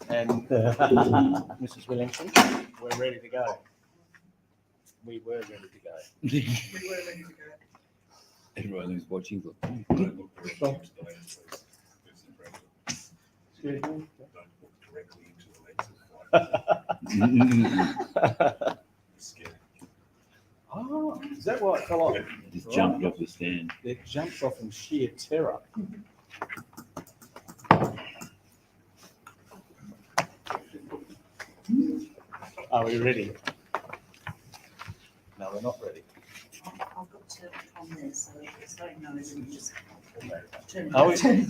and Mrs. Williamson, we're ready to go. We were ready to go. Everyone who's watching. Excuse me. Directly into the lenses. Oh, is that why it fell off? Just jumped off the stand. It jumped off in sheer terror. Are we ready? No, we're not ready. I've got to on this, so if it's very noisy, you just turn Are we? it.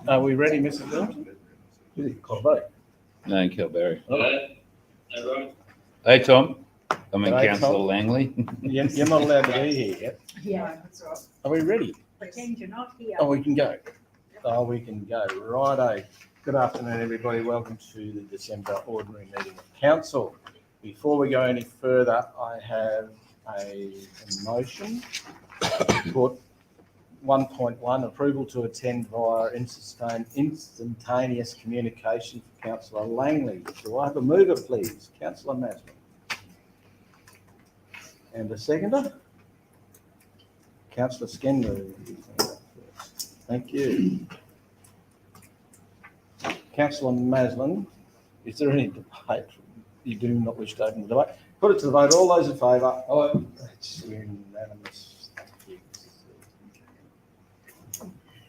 Are we ready, Mrs. Williamson? Corbo. No, in Kelberry. Hello. Hey, Tom. I'm in G'day, Councillor Tom. Langley. You're not allowed to be here yet. Yeah, that's right. Are we ready? Pretend you're not here. Oh, we can go. Oh, we can go. Righto. Good afternoon, everybody. Welcome to the December Ordinary Meeting of Council. Before we go any further, I have a motion. Put 1.1, approval to attend via instantaneous communication for Councillor Langley. Do I have a mover, please? Councillor Maslin. And a seconder? Councillor Skender. Thank you. Councillor Maslin, is there any debate? You do not wish to open the debate. Put it to the vote. All those in favour? Oh, it's unanimous. Thank you.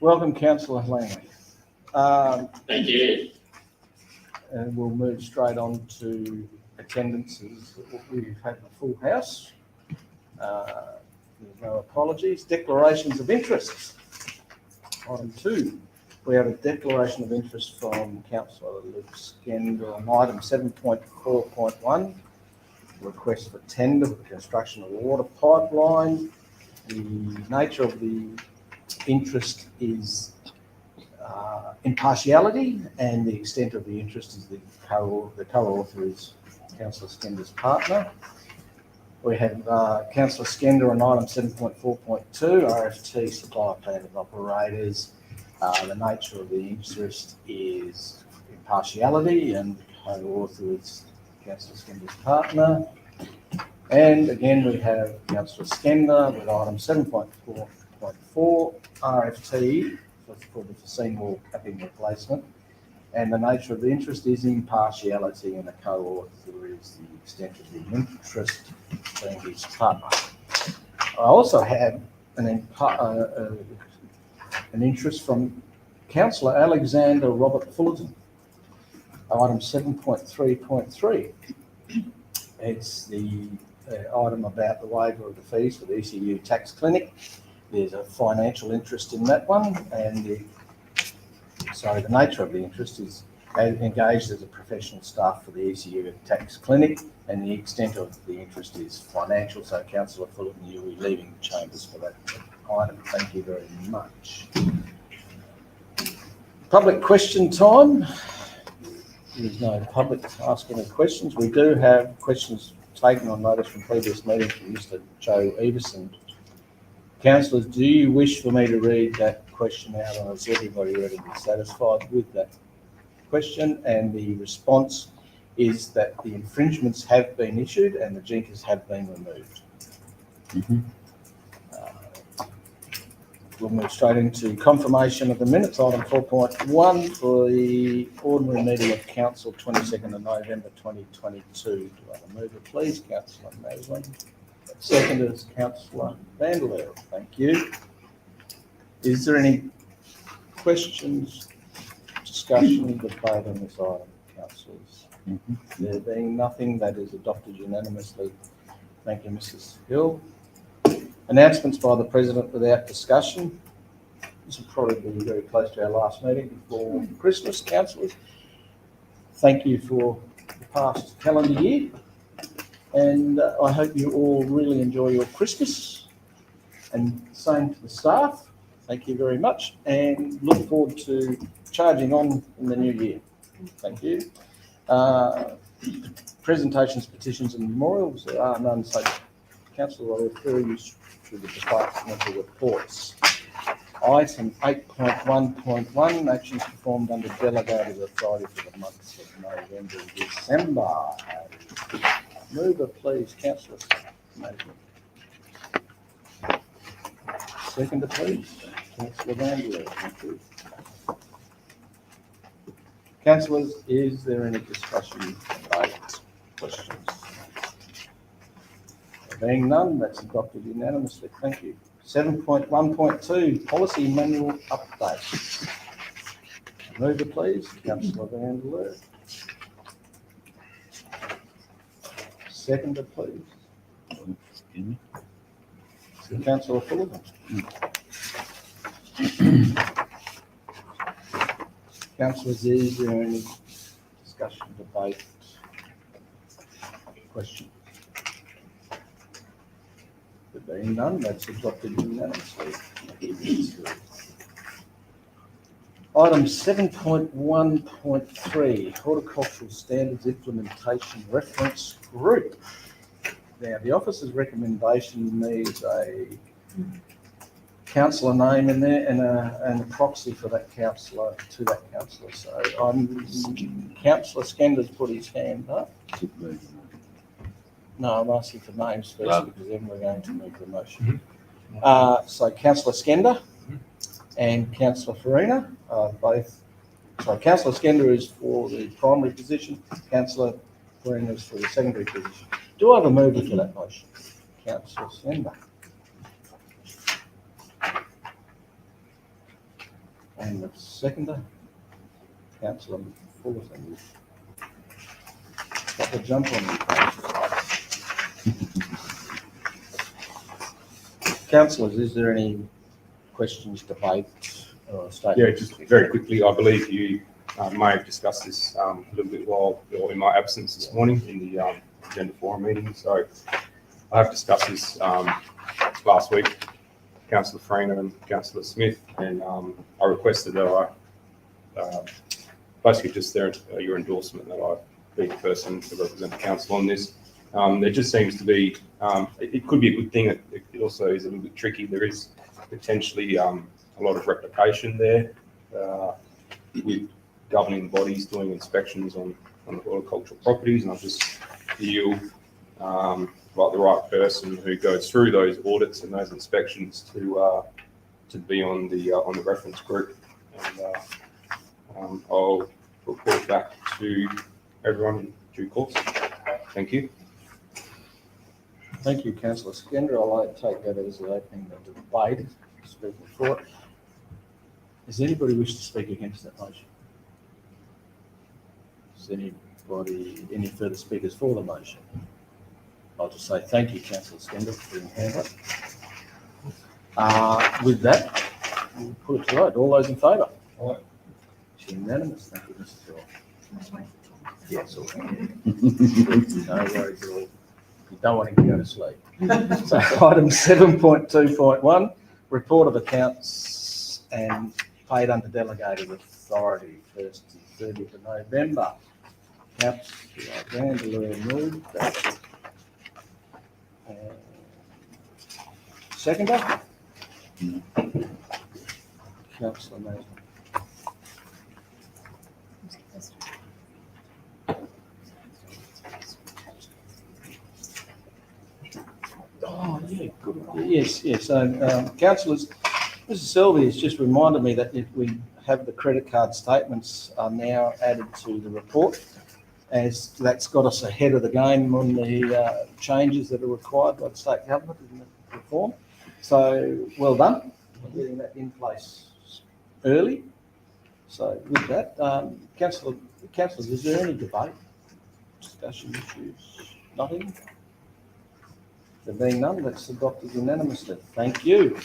Welcome, Councillor Langley. Thank you. And we'll move straight on to attendances. We've had a full house. There's no apologies. Declarations of interest. Item 2. We have a declaration of interest from Councillor Luke Skender on item 7.4.1. Request for tender for construction of water pipeline. The nature of the interest is impartiality, and the extent of the interest is the co-author is Councillor Skender's partner. We have Councillor Skender on item 7.4.2, RFT supply plan of operators. The nature of the interest is impartiality, and the co-author is Councillor Skender's partner. And again, we have Councillor Skender with item 7.4.4, RFT for the Seymour capping replacement. And the nature of the interest is impartiality, and the co-author is the extent of the interest being his partner. I also have an interest from Councillor Alexander Robert Fullerton, item 7.3.3. It's the item about the waiver of the fees for the ECU tax clinic. There's a financial interest in that one, and the nature of the interest is engaged as a professional staff for the ECU tax clinic, and the extent of the interest is financial. So, Councillor Fullerton, you'll be leaving the chambers for that item. Thank you very much. Public question time. There's no public to ask any questions. We do have questions taken on notice from previous meetings from Mr. Joe Everson. Councillors, do you wish for me to read that question out, or is everybody ready to be satisfied with that question? And the response is that the infringements have been issued and the jinkers have been removed. We'll move straight into confirmation of the minutes, item 4.1 for the ordinary meeting of Council 22nd of November 2022. Do I have a mover, please? Councillor Maslin. Second is Councillor Vanderleer. Thank you. Is there any questions, discussion, debate on this item, councillors? There being nothing, that is adopted unanimously. Thank you, Mrs. Hill. Announcements by the President without discussion. This will probably be very close to our last meeting before Christmas, councillors. Thank you for the past calendar year, and I hope you all really enjoy your Christmas, and same to the staff. Thank you very much, and look forward to charging on in the new year. Thank you. Presentations, petitions and memorials, there are none, so Councillor, I'll refer you to the departmental reports. Item 8.1.1, actions performed under delegated authority for the months of November and December. Mover, please, councillor Mason. Seconder, please, councillor Vanderloo. Thank you. Councillors, is there any discussion, debate, questions? There being none, that's adopted unanimously. Thank you. 7.1.2, policy manual update. Mover, please, councillor Vanderloo. Seconder, please, Excuse me. councillor Fullerton. Councillors, is there any discussion, debate, question? There being none, that's adopted unanimously. Item 7.1.3, horticultural standards implementation reference group. Now, the officer's recommendation needs a councillor name in there and a proxy for that councillor, to that councillor. So Councillor Skender's put his hand up. No, I'm asking for names first Right. because then we're going to move the motion. So Councillor Skender and Councillor Farina are both. So Councillor Skender is for the primary position. Councillor Farina is for the secondary position. Do I have a mover for that motion? Councillor Skender. And the seconder, Councillor Fullerton. Got the jump on you. Councillors, is there any questions, debate, or statement? Yeah, just very quickly, I believe you may have discussed this a little bit while or in my absence this morning in the agenda forum meeting. So I have discussed this last week, Councillor Farina and Councillor Smith, and I requested that I basically just your endorsement that I be the person to represent the council on this. There just seems to be, it could be a good thing. It also is a little bit tricky. There is potentially a lot of replication there with governing bodies doing inspections on the horticultural properties, and I just feel like the right person who goes through those audits and those inspections to be on the reference group, and I'll report back to everyone in due course. Thank you. Thank you, Councillor Skender. I'll take that as the opening of the debate. Speaking for it. Does anybody wish to speak against that motion? Is anybody, any further speakers for the motion? I'll just say thank you, Councillor Skender, for being handled. With that, we'll put it to vote. All those in favour? Aye. It's unanimous. Thank you, Mr. Shaw. Yes, all right. No worries at all. You don't want to go to sleep. So item 7.2.1, report of accounts and paid under delegated authority, 1st to 30th of November. Councillor Vanderloo moved that. Seconder? Councillor Mason. Oh, yeah, good. Yes. Councillors, Mrs. Selby has just reminded me that if we have the credit card statements are now added to the report, as that's got us ahead of the game on the changes that are required by the state government in the reform. So well done for getting that in place early. So with that, councillors, is there any debate, discussion issues? Nothing? There being none, that's adopted unanimously. Thank you.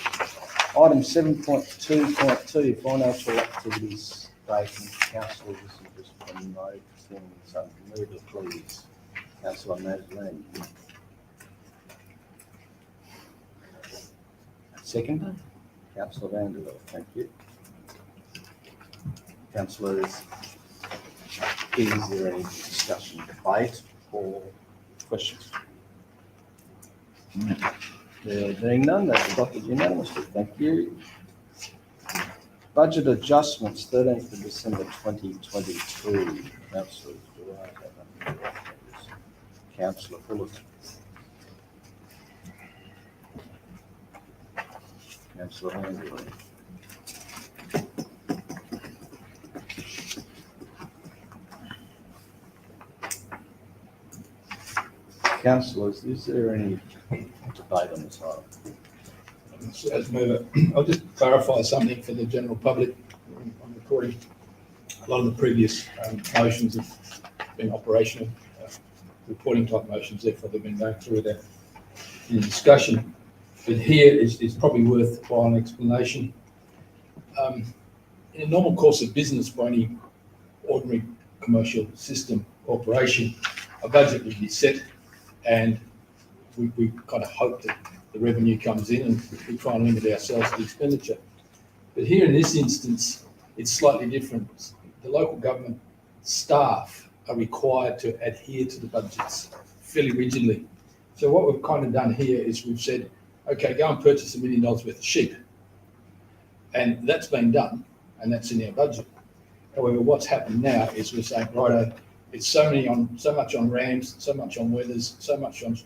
Item 7.2.2, financial activities statement. Councillors, this is just one note thing, so move it, please. Councillor Maslin. Second, Councillor Vanderbilt. Thank you. Councillors, is there any discussion, debate, or questions? There being none, that's adopted unanimously. Thank you. Budget adjustments, 13th of December 2022. Councillors, do I have a Councillor Fullerton. Councillor Handley. Councillors, is there any debate on this item? As mover, I'll just clarify something for the general public. I'm recording. A lot of the previous motions have been operational, reporting type motions, therefore they've been going through that in discussion. But here is probably worthwhile an explanation. In a normal course of business by any ordinary commercial system corporation, a budget would be set and we kind of hope that the revenue comes in and we try and limit ourselves to the expenditure. But here in this instance, it's slightly different. The local government staff are required to adhere to the budgets fairly rigidly. So what we've kind of done here is we've said, okay, go and purchase $1 million worth of sheep. And that's been done, and that's in our budget. However, what's happened now is we're saying, right, it's so much on rams, so much on wethers, so much on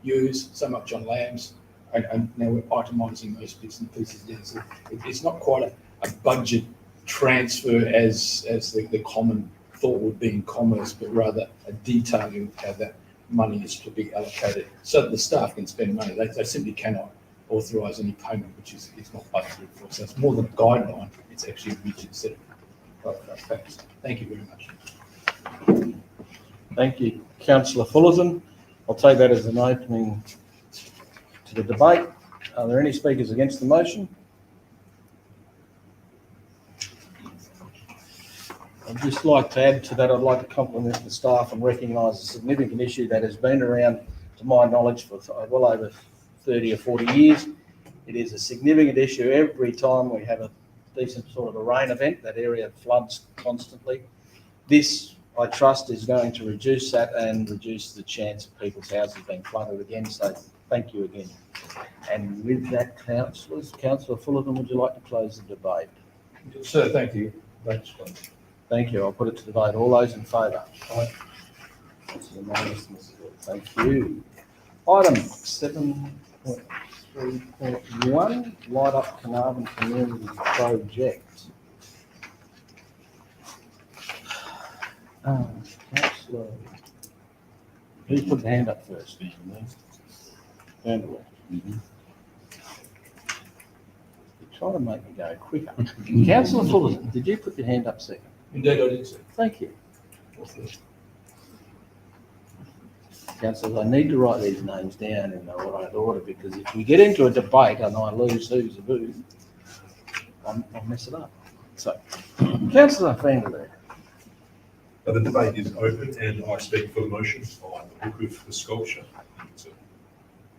ewes, so much on lambs, and now we're itemising those bits and pieces down. So it's not quite a budget transfer as the common thought would be in commerce, but rather a detailing of how that money is to be allocated so that the staff can spend money. They simply cannot authorise any payment which is not budgeted for. So it's more than a guideline, it's actually a rigid set of facts. Thank you very much. Thank you, Councillor Fullerton. I'll take that as an opening to the debate. Are there any speakers against the motion? I'd just like to add to that, I'd like to compliment the staff and recognise a significant issue that has been around, to my knowledge, for well over 30 or 40 years. It is a significant issue. Every time we have a decent sort of a rain event, that area floods constantly. This, I trust, is going to reduce that and reduce the chance of people's houses being flooded again. So thank you again. And with that, councillors, Councillor Fullerton, would you like to close the debate? Sir, thank you. Thanks. Thank you. I'll put it to the vote. All those in favour? Aye. That's unanimous. Thank you. Item 7.3.1, Light Up Carnarvon Community Project. Councillor, who's put the hand up first? Vandal. You try to make me go quicker. Councillor Fullerton, did you put your hand up second? Indeed, I did, sir. Thank you. Councillors, I need to write these names down in the right order, because if we get into a debate and I lose who's who, I'll mess it up. So, Councillor Vandal. The debate is open and I speak for the motion. I like the look of the sculpture. It's a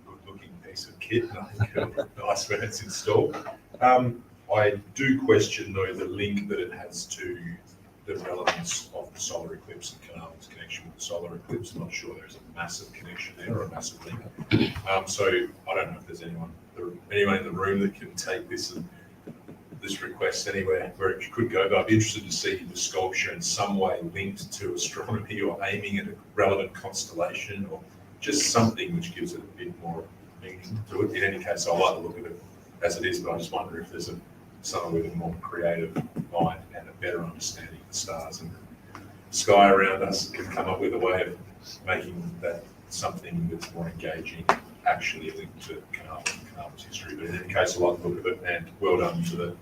good looking piece of kit and I think it'll look nice when it's installed. I do question though the link that it has to the relevance of the solar eclipse and Carnarvon's connection with the solar eclipse. I'm not sure there's a massive connection there or a massive link. So I don't know if there's anyone in the room that can take this request anywhere where it could go, but I'd be interested to see the sculpture in some way linked to astronomy or aiming at a relevant constellation or just something which gives it a bit more meaning to it. In any case, I like the look of it as it is, but I just wonder if there's someone with a more creative mind and a better understanding of the stars and the sky around us can come up with a way of making that something that's more engaging, actually linked to Carnarvon's history. But in any case, I like the look of it, and well done to the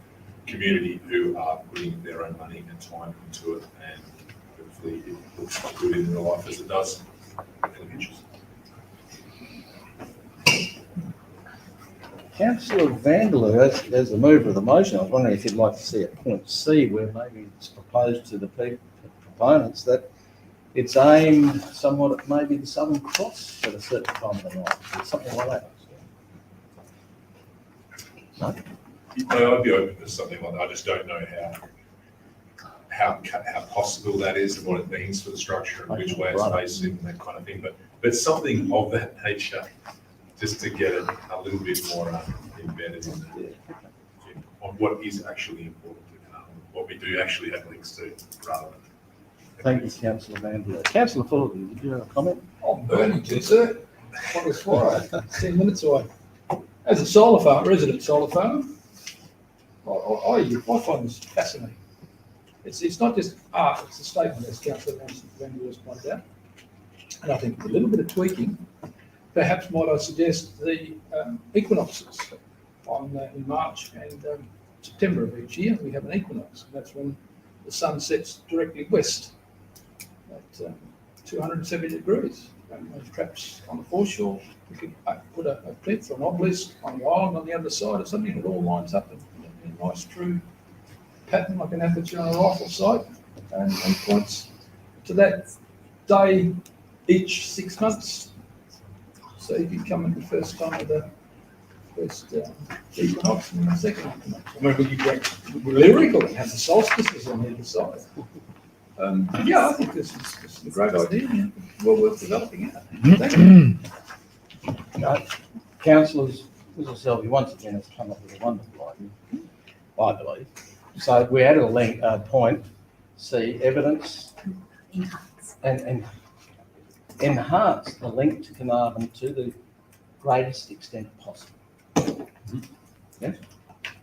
community who are putting their own money and time into it, and hopefully it looks good in real life as it does in the pictures. Councillor Vandal, as the mover of the motion, I was wondering if you'd like to see a point C where maybe it's proposed to the proponents that it's aimed somewhat at maybe the Southern Cross at a certain time of the night, or something like that. No? I'd be open to something like that. I just don't know how possible that is and what it means for the structure and which way it's facing and that kind of thing. But something of that nature, just to get it a little bit more embedded in on what is actually important to Carnarvon, what we do actually have links to, rather than. Thank you, councillor Vanderlei. Councillor Fullerton, did you have a comment? I'm burning to, sir. What was for 10 minutes away. As a solar farm, resident solar farmer, I find this fascinating. It's not just art, it's a statement, as Councillor Vanderlei has pointed out. And I think with a little bit of tweaking, perhaps might I suggest the equinoxes in March and September of each year, we have an equinox. And that's when the sun sets directly west at 270 degrees. And perhaps on the foreshore, we could put a plinth or an obelisk on the island on the other side or something that all lines up in a nice true pattern, like an aperture on a rifle sight, and points to that day each 6 months. So you could come in the first time of the first equinox and the second equinox. I mean, we could get lyrical and have the solstices on the other side. Yeah, I think this is a great idea and well worth developing out. Thank you. Councillors, Mr. Selby once again has come up with a wonderful idea, I believe. So we added a point, C, evidence and enhance the link to Carnarvon to the greatest extent possible. Yes?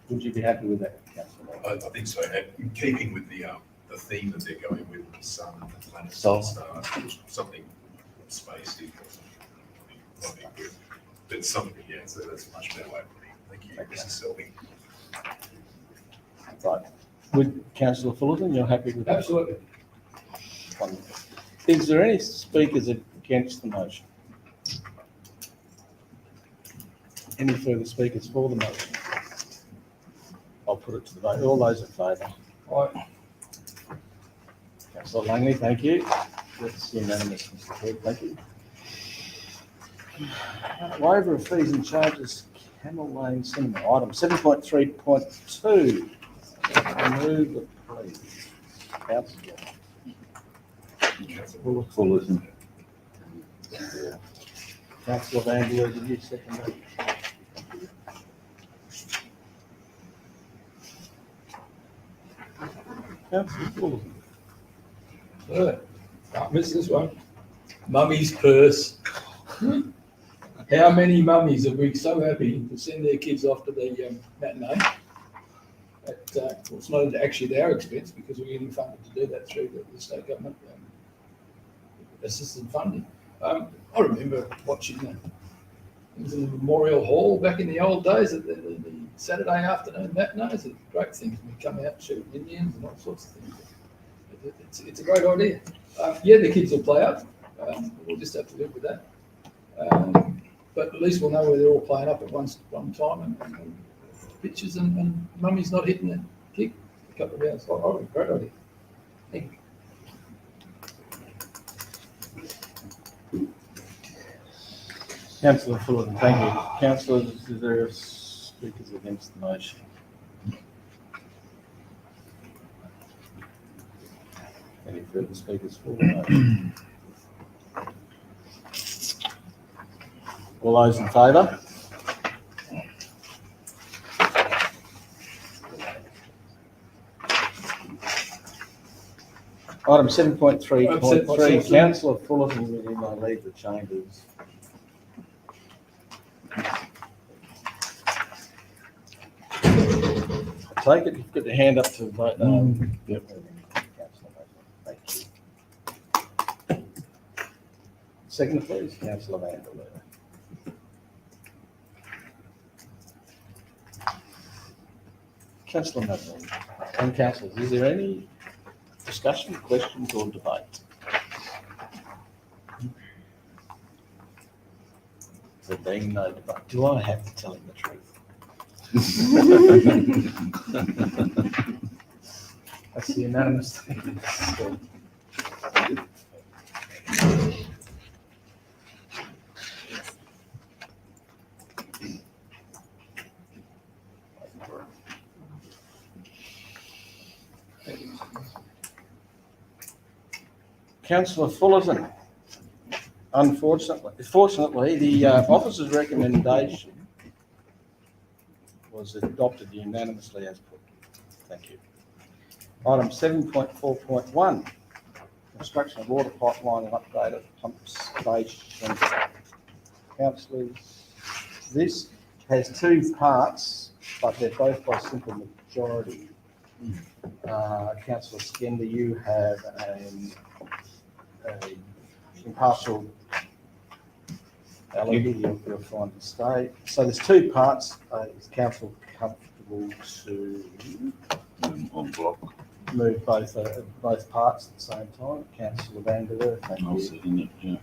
Would you be happy with that, Councillor? I think so. And in keeping with the theme that they're going with the sun and the planets So- and stars, something spacey or something. Might be good. But something, yeah, so that's a much better way for me. Thank you, Okay. Mrs. Selby. Right. With Councillor Fullerton, you're happy with that? Absolutely. Wonderful. Is there any speakers against the motion? Any further speakers for the motion? I'll put it to the vote. All those in favour? Right. Councillor Langley, thank you. That's unanimous, Mr. Head, thank you. Waiver of fees and charges, Camel Lane Cinema, item 7.3.2. Move the please. Councillor. Fullerton. Councillor Vanderlei, did you second that? Councillor Fullerton. Can't miss this one. Mummy's purse. How many mummies are we so happy to send their kids off to the matinee? Well, it's not actually at our expense because we're getting funded to do that through the state government assisted funding. I remember watching it was in the Memorial Hall back in the old days at the Saturday afternoon matinees. It's a great thing to come out and shoot Indians and all sorts of things. It's a great idea. Yeah, the kids will play up. We'll just have to live with that. But at least we'll know where they're all playing up at one time and pitches and mummy's not hitting the kick a couple of hours. Oh, great idea. Thank you. Councillor Fullerton, thank you. Councillors, is there speakers against the motion? Any further speakers for the motion? All those in favour? Item 7.3.3, Councillor Fullerton, will you may leave the chambers. I take it you've got your hand up to vote. Yep. Thank you. Second, please, Councillor Vanderlei. Councillor Madden, and councillors, is there any discussion, questions or debate? There being no debate, do I have to tell him the truth? That's the unanimous thing. Councillor Fullerton, fortunately, the officer's recommendation was was adopted unanimously as put. Thank you. Item 7.4.1, construction of water pipeline and upgrade of pump station. Councillors, this has two parts, but they're both by simple majority. Councillor Skender, you have an impartial alibi, you'll find to stay. So there's two parts. Is council comfortable to On block. move both parts at the same time? Councillor Vanderwerf, thank I'll you. second it, yeah.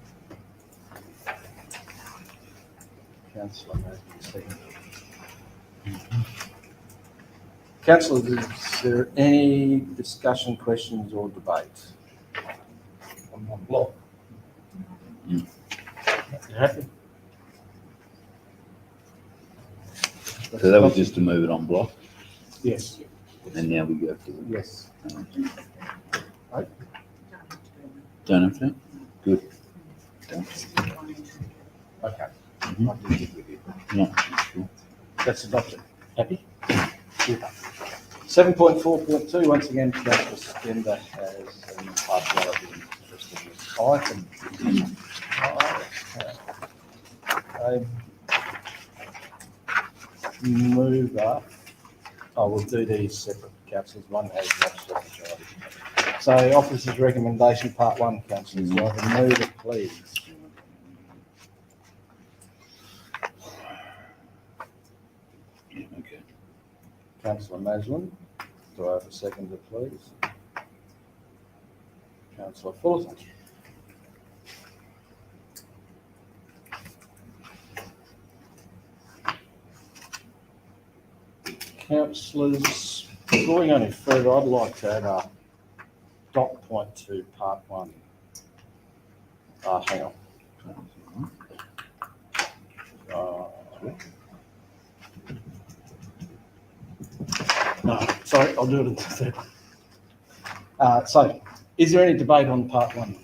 Councillor Matthews, second. Councillors, is there any discussion, questions or debate on one block? Mm. You happy? So that was just to move it on block, Yes, and now we go to the. yes. Don't have to? Good. Okay. Mhm. I did it with you. Yeah, sure. That's adopted. Happy? Super. 7.4.2, once again, Councillor Skender has an impartiality interest in this item. Mover, we'll do these separate, councillors. One has an absolute majority. So officer's recommendation, part one, councillors. Do I have a mover, please? Yeah, okay. Councillor Maslin, do I have a seconder, please? Councillor Fullerton. Councillors, before we go any further, I'd like to add a dot point to part one. Hang on. No, sorry, I'll do it in the third one. So, is there any debate on part one?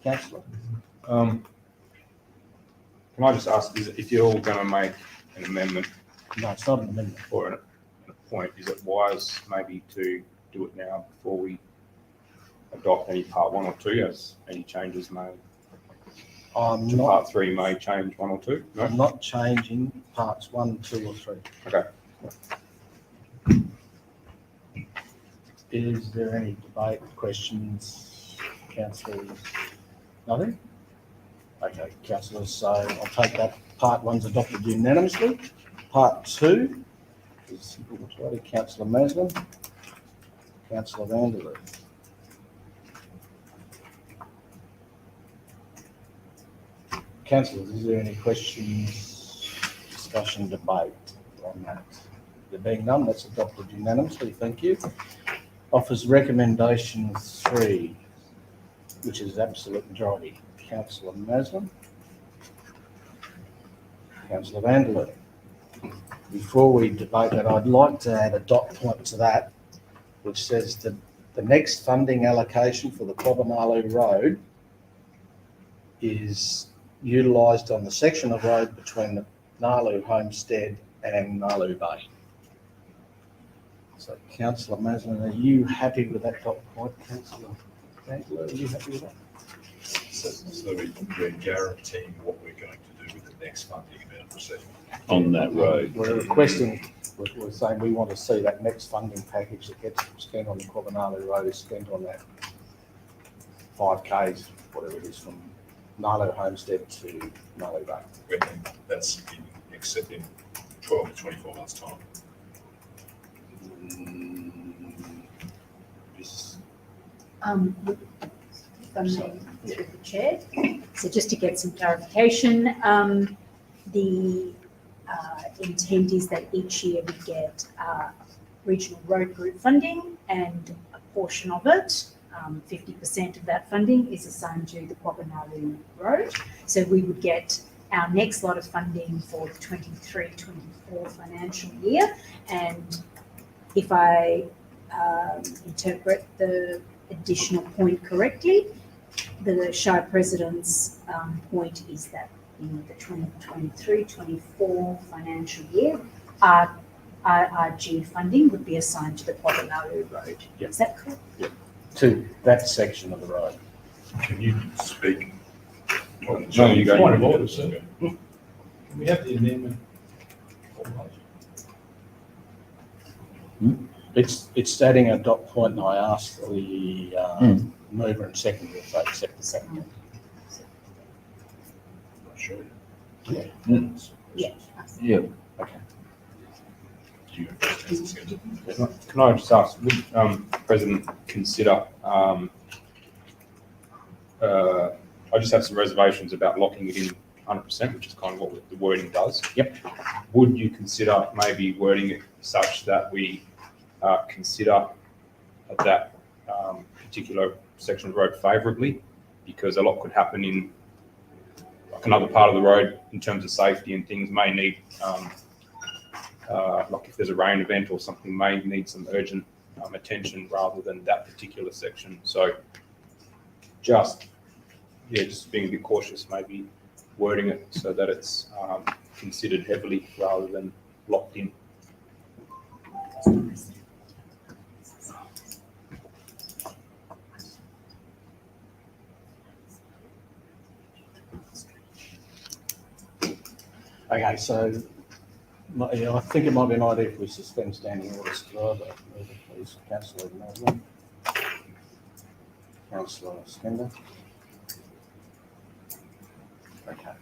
Councillor? Can I just ask, if you're going to make an amendment No, it's not an amendment. or a point, is it wise maybe to do it now before we adopt any part one or two, as any changes made I'm to not, part three may change one or two? No? I'm not changing parts 1, 2 or 3. Okay. Is there any debate, questions, councillors? Nothing? Okay, councillors, so I'll take that. Part 1's adopted unanimously. Part 2 is simple majority. Councillor Maslin, Councillor Vanderloo. Councillors, is there any questions, discussion, debate on that? There being none, that's adopted unanimously. Thank you. Offers recommendation 3, which is absolute majority. Councillor Maslin, Councillor Vanderloo. Before we debate that, I'd like to add a dot point to that, which says that the next funding allocation for the Quabbanalu Road is utilised on the section of road between the Nalu Homestead and Nalu Bay. So, Councillor Maslin, are you happy with that dot point? Councillor Vanderloo, are you happy with that? So we're guaranteeing what we're going to do with the next funding amount received. On that road. We're requesting, we're saying we want to see that next funding package that gets spent on the Quabbanalu Road is spent on that 5Ks, whatever it is, from Nalu Homestead to Nalu Bay. When that's in 12 to 24 months' time. If I may, through the chair. So just to get some clarification, the intent is that each year we get regional road group funding, and a portion of it, 50% of that funding, is assigned to the Quabbanalu Road. So we would get our next lot of funding for the 23-24 financial year. And if I interpret the additional point correctly, the Shire President's point is that in the 2023-24 financial year, RG funding would be assigned to the Quabbanaru Road. Yep. Is that correct? To that section of the road. Can you speak? No, you go. Point of order, sir. Can we have the amendment? It's adding a dot point, and I asked the mover and seconder if they accept the second. Sure. Yeah. Yeah. Okay. Do you have Can I just ask, would President consider, I just have some reservations about locking it in 100%, which is kind of what the wording does. Yep. Would you consider maybe wording it such that we consider that particular section of the road favourably? Because a lot could happen in like another part of the road in terms of safety, and things may need, like if there's a rain event or something, may need some urgent attention rather than that particular section. So just being a bit cautious, maybe wording it so that it's considered heavily rather than locked in. Okay, so I think it might be an idea if we suspend standing orders further. Please, Councillor Melbourne. Councillor Skender. Okay.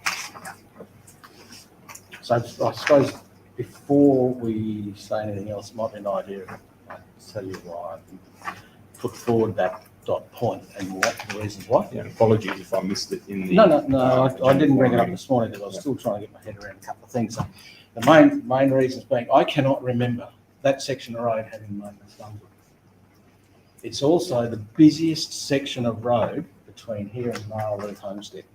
So I suppose before we say anything else, it might be an idea if I tell you why I put forward that dot point and what the reasons why. Yeah, apologies if I missed it in the. No, I didn't bring it up this morning because I was still trying to get my head around a couple of things. So the main reasons being, I cannot remember that section of road having maintenance done. It's also the busiest section of road between here and Narraloo Homestead.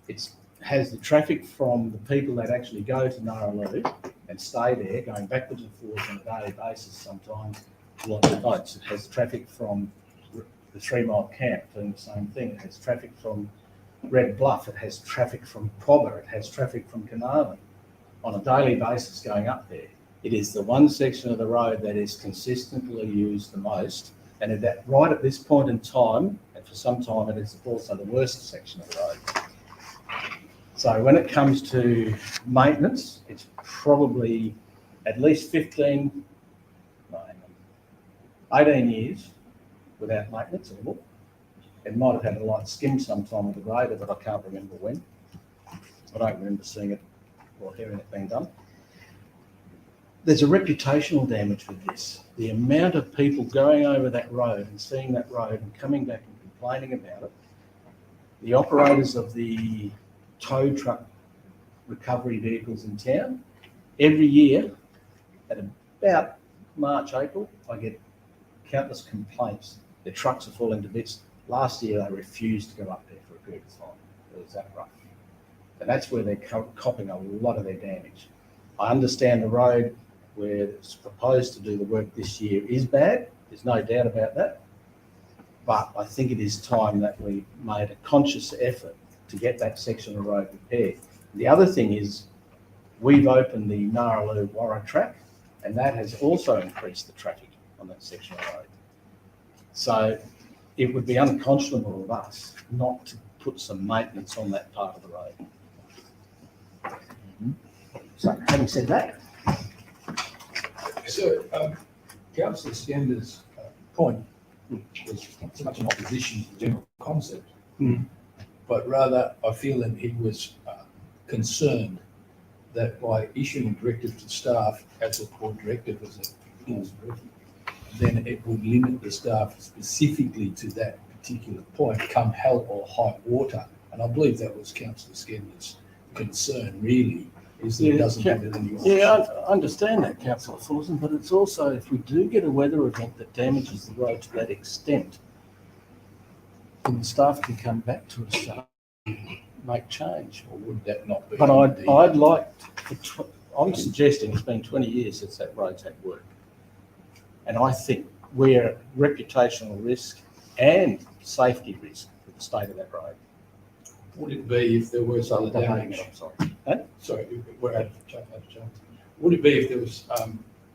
It has the traffic from the people that actually go to Narraloo and stay there, going backwards and forwards on a daily basis sometimes, lots of boats. It has traffic from the 3 Mile Camp doing the same thing. It has traffic from Red Bluff. It has traffic from Cobber. It has traffic from Carnarvon on a daily basis going up there. It is the one section of the road that is consistently used the most. And right at this point in time, and for some time, it is also the worst section of the road. So when it comes to maintenance, it's probably at least 18 years without maintenance at all. It might have had a light skim sometime with the grader, but I can't remember when. I don't remember seeing it or hearing it being done. There's a reputational damage with this. The amount of people going over that road and seeing that road and coming back and complaining about it. The operators of the tow truck recovery vehicles in town, every year at about March, April, I get countless complaints. Their trucks are falling to bits. Last year, they refused to go up there for a period of time. It was that rough. And that's where they're copping a lot of their damage. I understand the road where it's proposed to do the work this year is bad. There's no doubt about that. But I think it is time that we made a conscious effort to get that section of road repaired. The other thing is we've opened the Narraloo-Warra track, and that has also increased the traffic on that section of road. So it would be unconscionable of us not to put some maintenance on that part of the road. So having said that, So, Councillor Skender's point was not so much an opposition to the general concept, but rather I feel that he was concerned that by issuing a directive to staff as a core directive, then it would limit the staff specifically to that particular point, come hell or high water. And I believe that was Councillor Skender's concern, really, is that it doesn't have any options. yeah, I understand that, Councillor Fullerton, but it's also if we do get a weather event that damages the road to that extent, then the staff can come back to us and make change. Or would that not be? But the- I'd like, I'm suggesting it's been 20 years since that road's had work. And I think we're at reputational risk and safety risk with the state of that road. Would it be if there was other Delaying damage? it, I'm sorry. Sorry, we're out of chance. Would it be if there was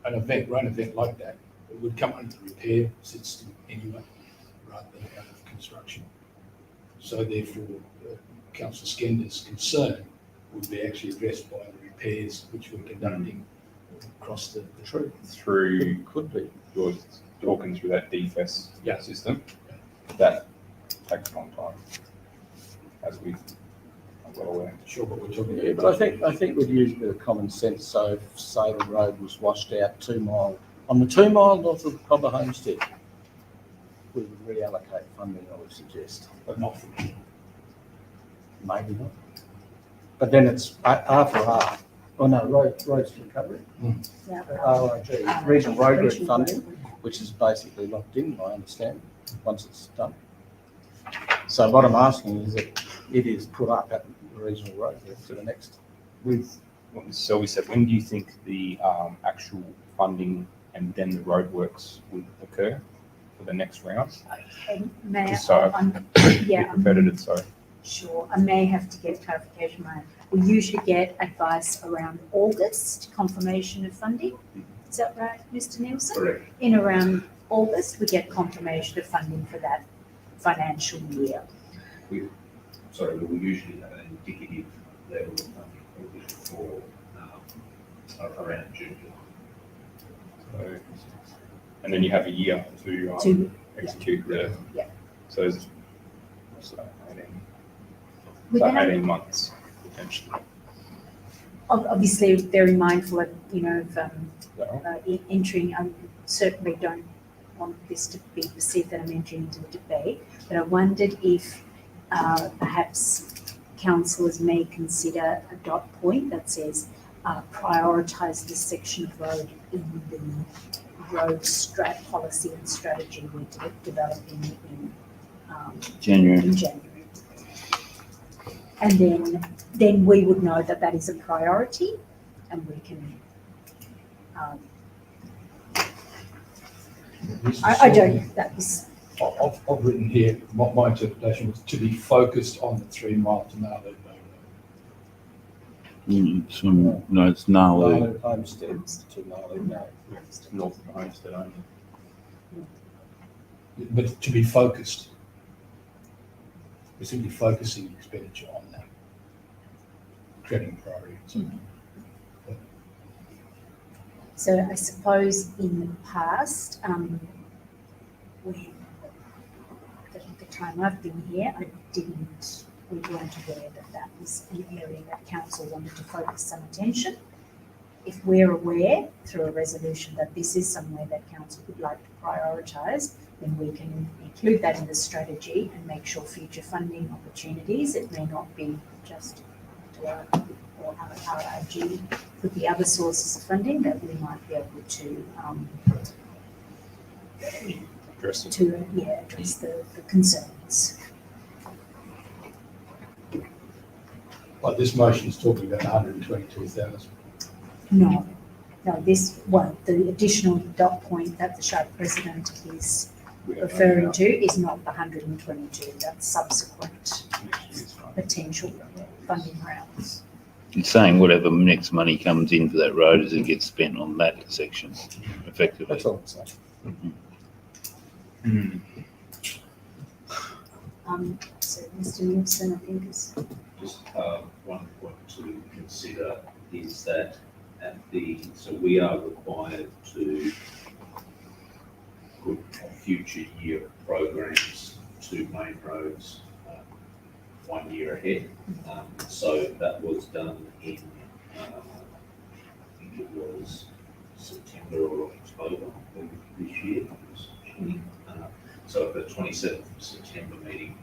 an event, rain event like that, it would come under repair system anyway, rather than out of construction? So therefore, Councillor Skender's concern would be actually addressed by the repairs which we're conducting across the True. Through, Could be. you're talking through that DFS Yeah. system, that takes a long time, as we are well aware. Sure, but we're talking Yeah, but I think we'd use a bit of common sense. So if, say, the road was washed out 2 mile, on the 2 mile north of Cobber Homestead, we would reallocate funding, I would suggest. but not for me. Maybe not. But then it's R for R. Oh no, roads recovery. Yeah. RIG, regional road group Regional funding, road. which is basically locked in, I understand, once it's done. So what I'm asking is that it is put up at the regional road group to the next. With what Ms. Selby said, when do you think the actual funding and then the roadworks would occur for the next round? And may Just so yeah, Competitive, sorry. sure. I may have to get clarification. We usually get advice around August, confirmation of funding. Is that right, Mr. Nielsen? Correct. In around August, we get confirmation of funding for that financial year. Sorry, we usually have an indicative level of funding for around June. So, and then you have a year to To, execute the. Yeah. So it's so 18, we're so gonna 18 months potentially. obviously very mindful of, So, entering, I certainly don't want this to be perceived that I'm entering into a debate, but I wondered if perhaps councillors may consider a dot point that says prioritise this section of road in the road policy and strategy we're developing January. in January. And then we would know that that is a priority and we can, I don't, that was, I've written here, my interpretation was to be focused on the 3 mile to Narlee Bay No, it's Gnarly. Narlee Homestead to Narlee, no. north of Homestead only. Road. But to be focused. We're simply focusing expenditure on that. Creating priority. so I suppose in the past, the time I've been here, we weren't aware that that was an area that council wanted to focus some attention. If we're aware through a resolution that this is somewhere that council would like to prioritise, then we can include that in the strategy and make sure future funding opportunities, it may not be just to our RIG, could be other sources of funding that we might be able to Address it. address the concerns. Like this motion is talking about 122,000. No, the additional dot point that the SHARP president is referring to is not the 122, that's subsequent potential funding rounds. It's saying whatever next money comes in for that road as it gets spent on that section, effectively. That's all I'm saying. So Mr. Nielsen, I think is, Just one point to consider is that so we are required to put a future year programs to main roads 1 year ahead. So that was done in, I think it was September or October of this year. So at the 27th of September meeting,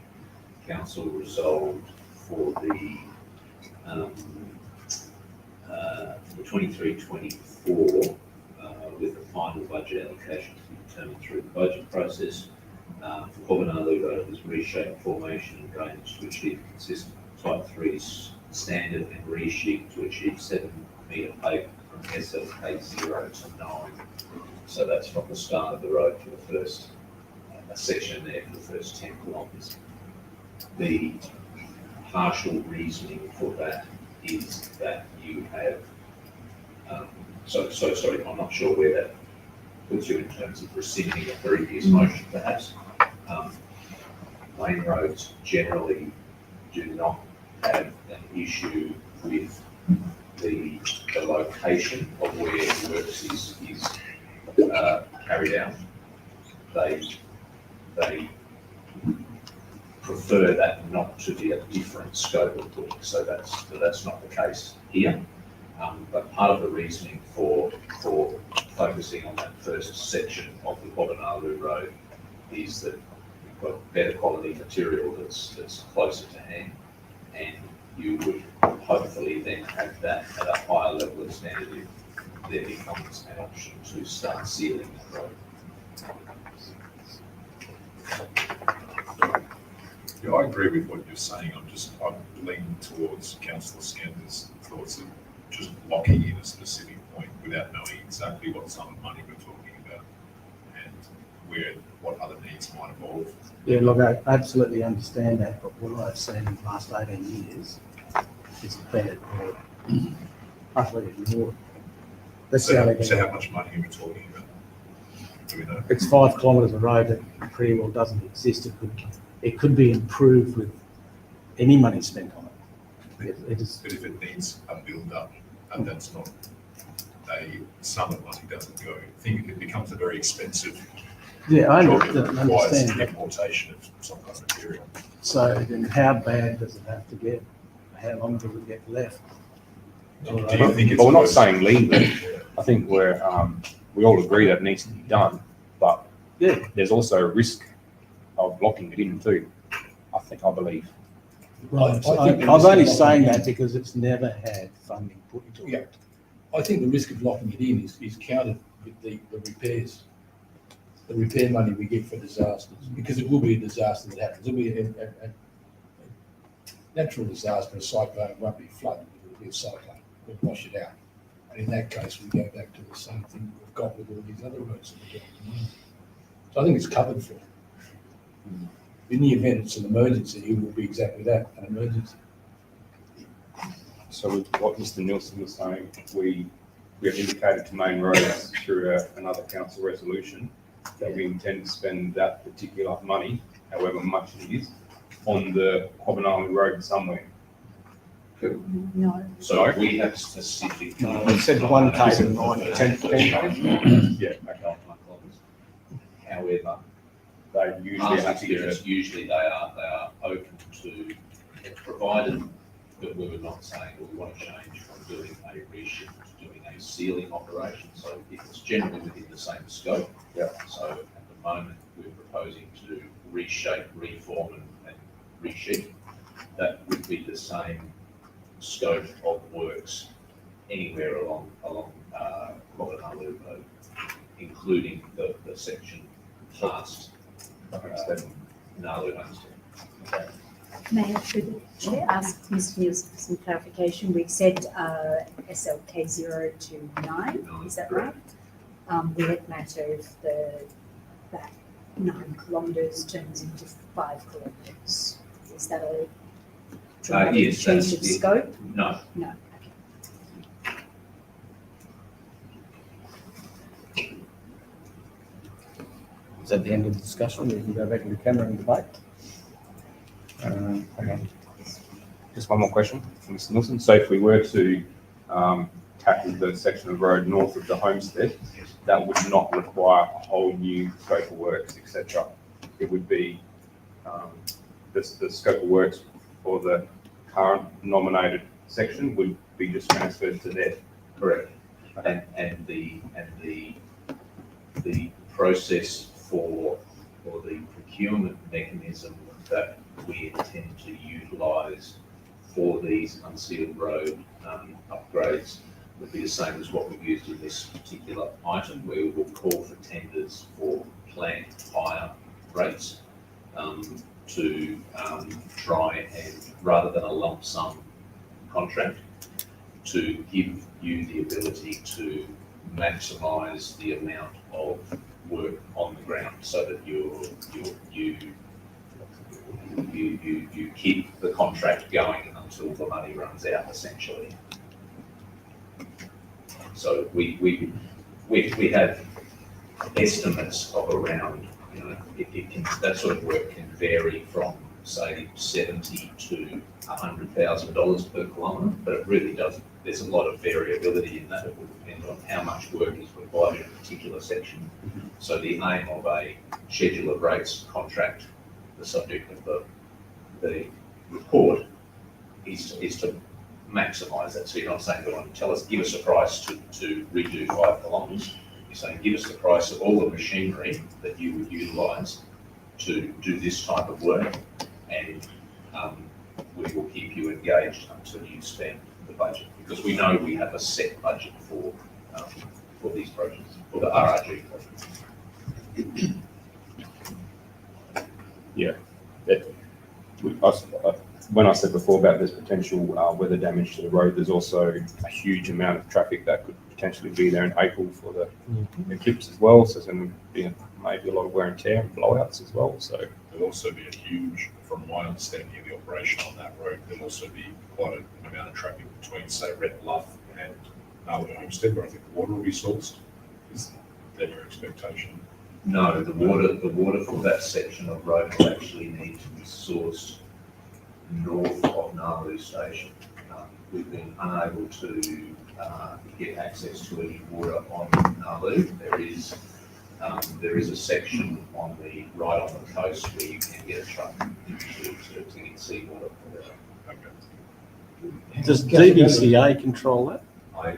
council resolved for the 23-24 with the final budget allocation to be determined through the budget process. For Cobbanalu Road, it was reshaped formation and drainage to achieve consistent type 3 standard and resheet to achieve 7 metre pavement from SLK 0 to 9. So that's from the start of the road to the first a section there for the first 10 kilometres. The partial reasoning for that is that you have, so sorry, I'm not sure where that puts you in terms of rescinding a previous motion perhaps. Main roads generally do not have an issue with the location of where the works is carried out. They prefer that not to be a different scope of work, so that's not the case here. But part of the reasoning for focusing on that first section of the Bobonalo Road is that we've got better quality material that's closer to hand, and you would hopefully then have that at a higher level of standard if there becomes an option to start sealing that road. Yeah, I agree with what you're saying. I'm leaning towards Councillor Scander's thoughts of just locking in a specific point without knowing exactly what sum of money we're talking about and what other needs might evolve. Yeah, look, I absolutely understand that, but what I've seen in the last 18 years is bad or utterly ignored. That's the only So thing. how much money are we talking about? Do we know? It's 5 kilometres of road that pretty well doesn't exist. It could be improved with any money spent on it. It is. But if it needs a build-up, and that's not a sum of money doesn't go, I think it becomes a very expensive Yeah, I job. It requires understand that. importation of some kind of material. So then how bad does it have to get? How long does it get left? Do you think it's But we're not worth- saying leave it. I think we all agree that it needs to be done, but Yeah. there's also a risk of blocking it in too, I believe. Right, I so think the I'm risk only of saying locking that because it's never had funding put into Yeah. it. I think the risk of locking it in is countered with the repairs. The repair money we get for disasters, because it will be a disaster that happens. It'll be a natural disaster, a cyclone, it won't be flooding, it'll be a cyclone. We'll wash it out. And in that case, we go back to the same thing we've got with all these other roads that we're doing at the moment. So I think it's covered for. In the event it's an emergency, it will be exactly that, an emergency. So with what Mr. Nielsen was saying, we have indicated to Main Roads through another council resolution that we intend to spend that particular money, however much it is, on the Hobonali Road somewhere. No. So we have specific. It said 1K to 9. 10. Yeah, okay. However, They usually past have to get experience, it. usually they are open to, provided that we were not saying, well, we want to change from doing a reshift to doing a sealing operation. So if it's generally within the same scope. Yeah. So at the moment, we're proposing to reshape, reform and reshift. That would be the same scope of works anywhere along Bobonalo Road, including the section past Nalu Homestead. May I, through the chair, ask Mr. Nielsen for some clarification? We've said SLK 0 to 9, is that right? Will it matter if that 9 kilometres turns into 5 kilometres? Is that a dramatic Yes, change that's of it. scope? No, No, okay. Is that the end of the discussion? We can go back into camera and debate. Okay. Just one more question from Mr. Nielsen. So if we were to tackle the section of road north of the homestead, that would not require a whole new scope of works, etc. It would be the scope of works for the current nominated section would be just transferred to there. correct. And the process for the procurement mechanism that we intend to utilise for these unsealed road upgrades would be the same as what we've used in this particular item, where we will call for tenders for plant hire rates to try and, rather than a lump sum contract, to give you the ability to maximise the amount of work on the ground so that you you keep the contract going until the money runs out, essentially. So we have estimates of around, you know, that sort of work can vary from, say, $70,000 to $100,000 per kilometre, but it really does, there's a lot of variability in that. It will depend on how much work is required in a particular section. So the aim of a schedule of rates contract, the subject of the report, is to maximise that. So you're not saying, go on, give us a price to redo 5 kilometres. You're saying, give us the price of all the machinery that you would utilise to do this type of work, and we will keep you engaged until you spend the budget, because we know we have a set budget for these projects, for the RRG projects. When I said before about there's potential weather damage to the road, there's also a huge amount of traffic that could potentially be there in April for the eclipse as well. So there's going to be maybe a lot of wear and tear and blowouts as well. So There'll also be a huge, from my understanding of the operation on that road, there'll also be quite an amount of traffic between, say, Red Bluff and Narleigh Homestead, where I think the water will be sourced. Is that your expectation? No, the water for that section of road will actually need to be sourced north of Nauru Station. We've been unable to get access to any water on Nauru. There is a section on the right on the coast where you can get a truck to get seawater. Okay. Does DBCA control that? I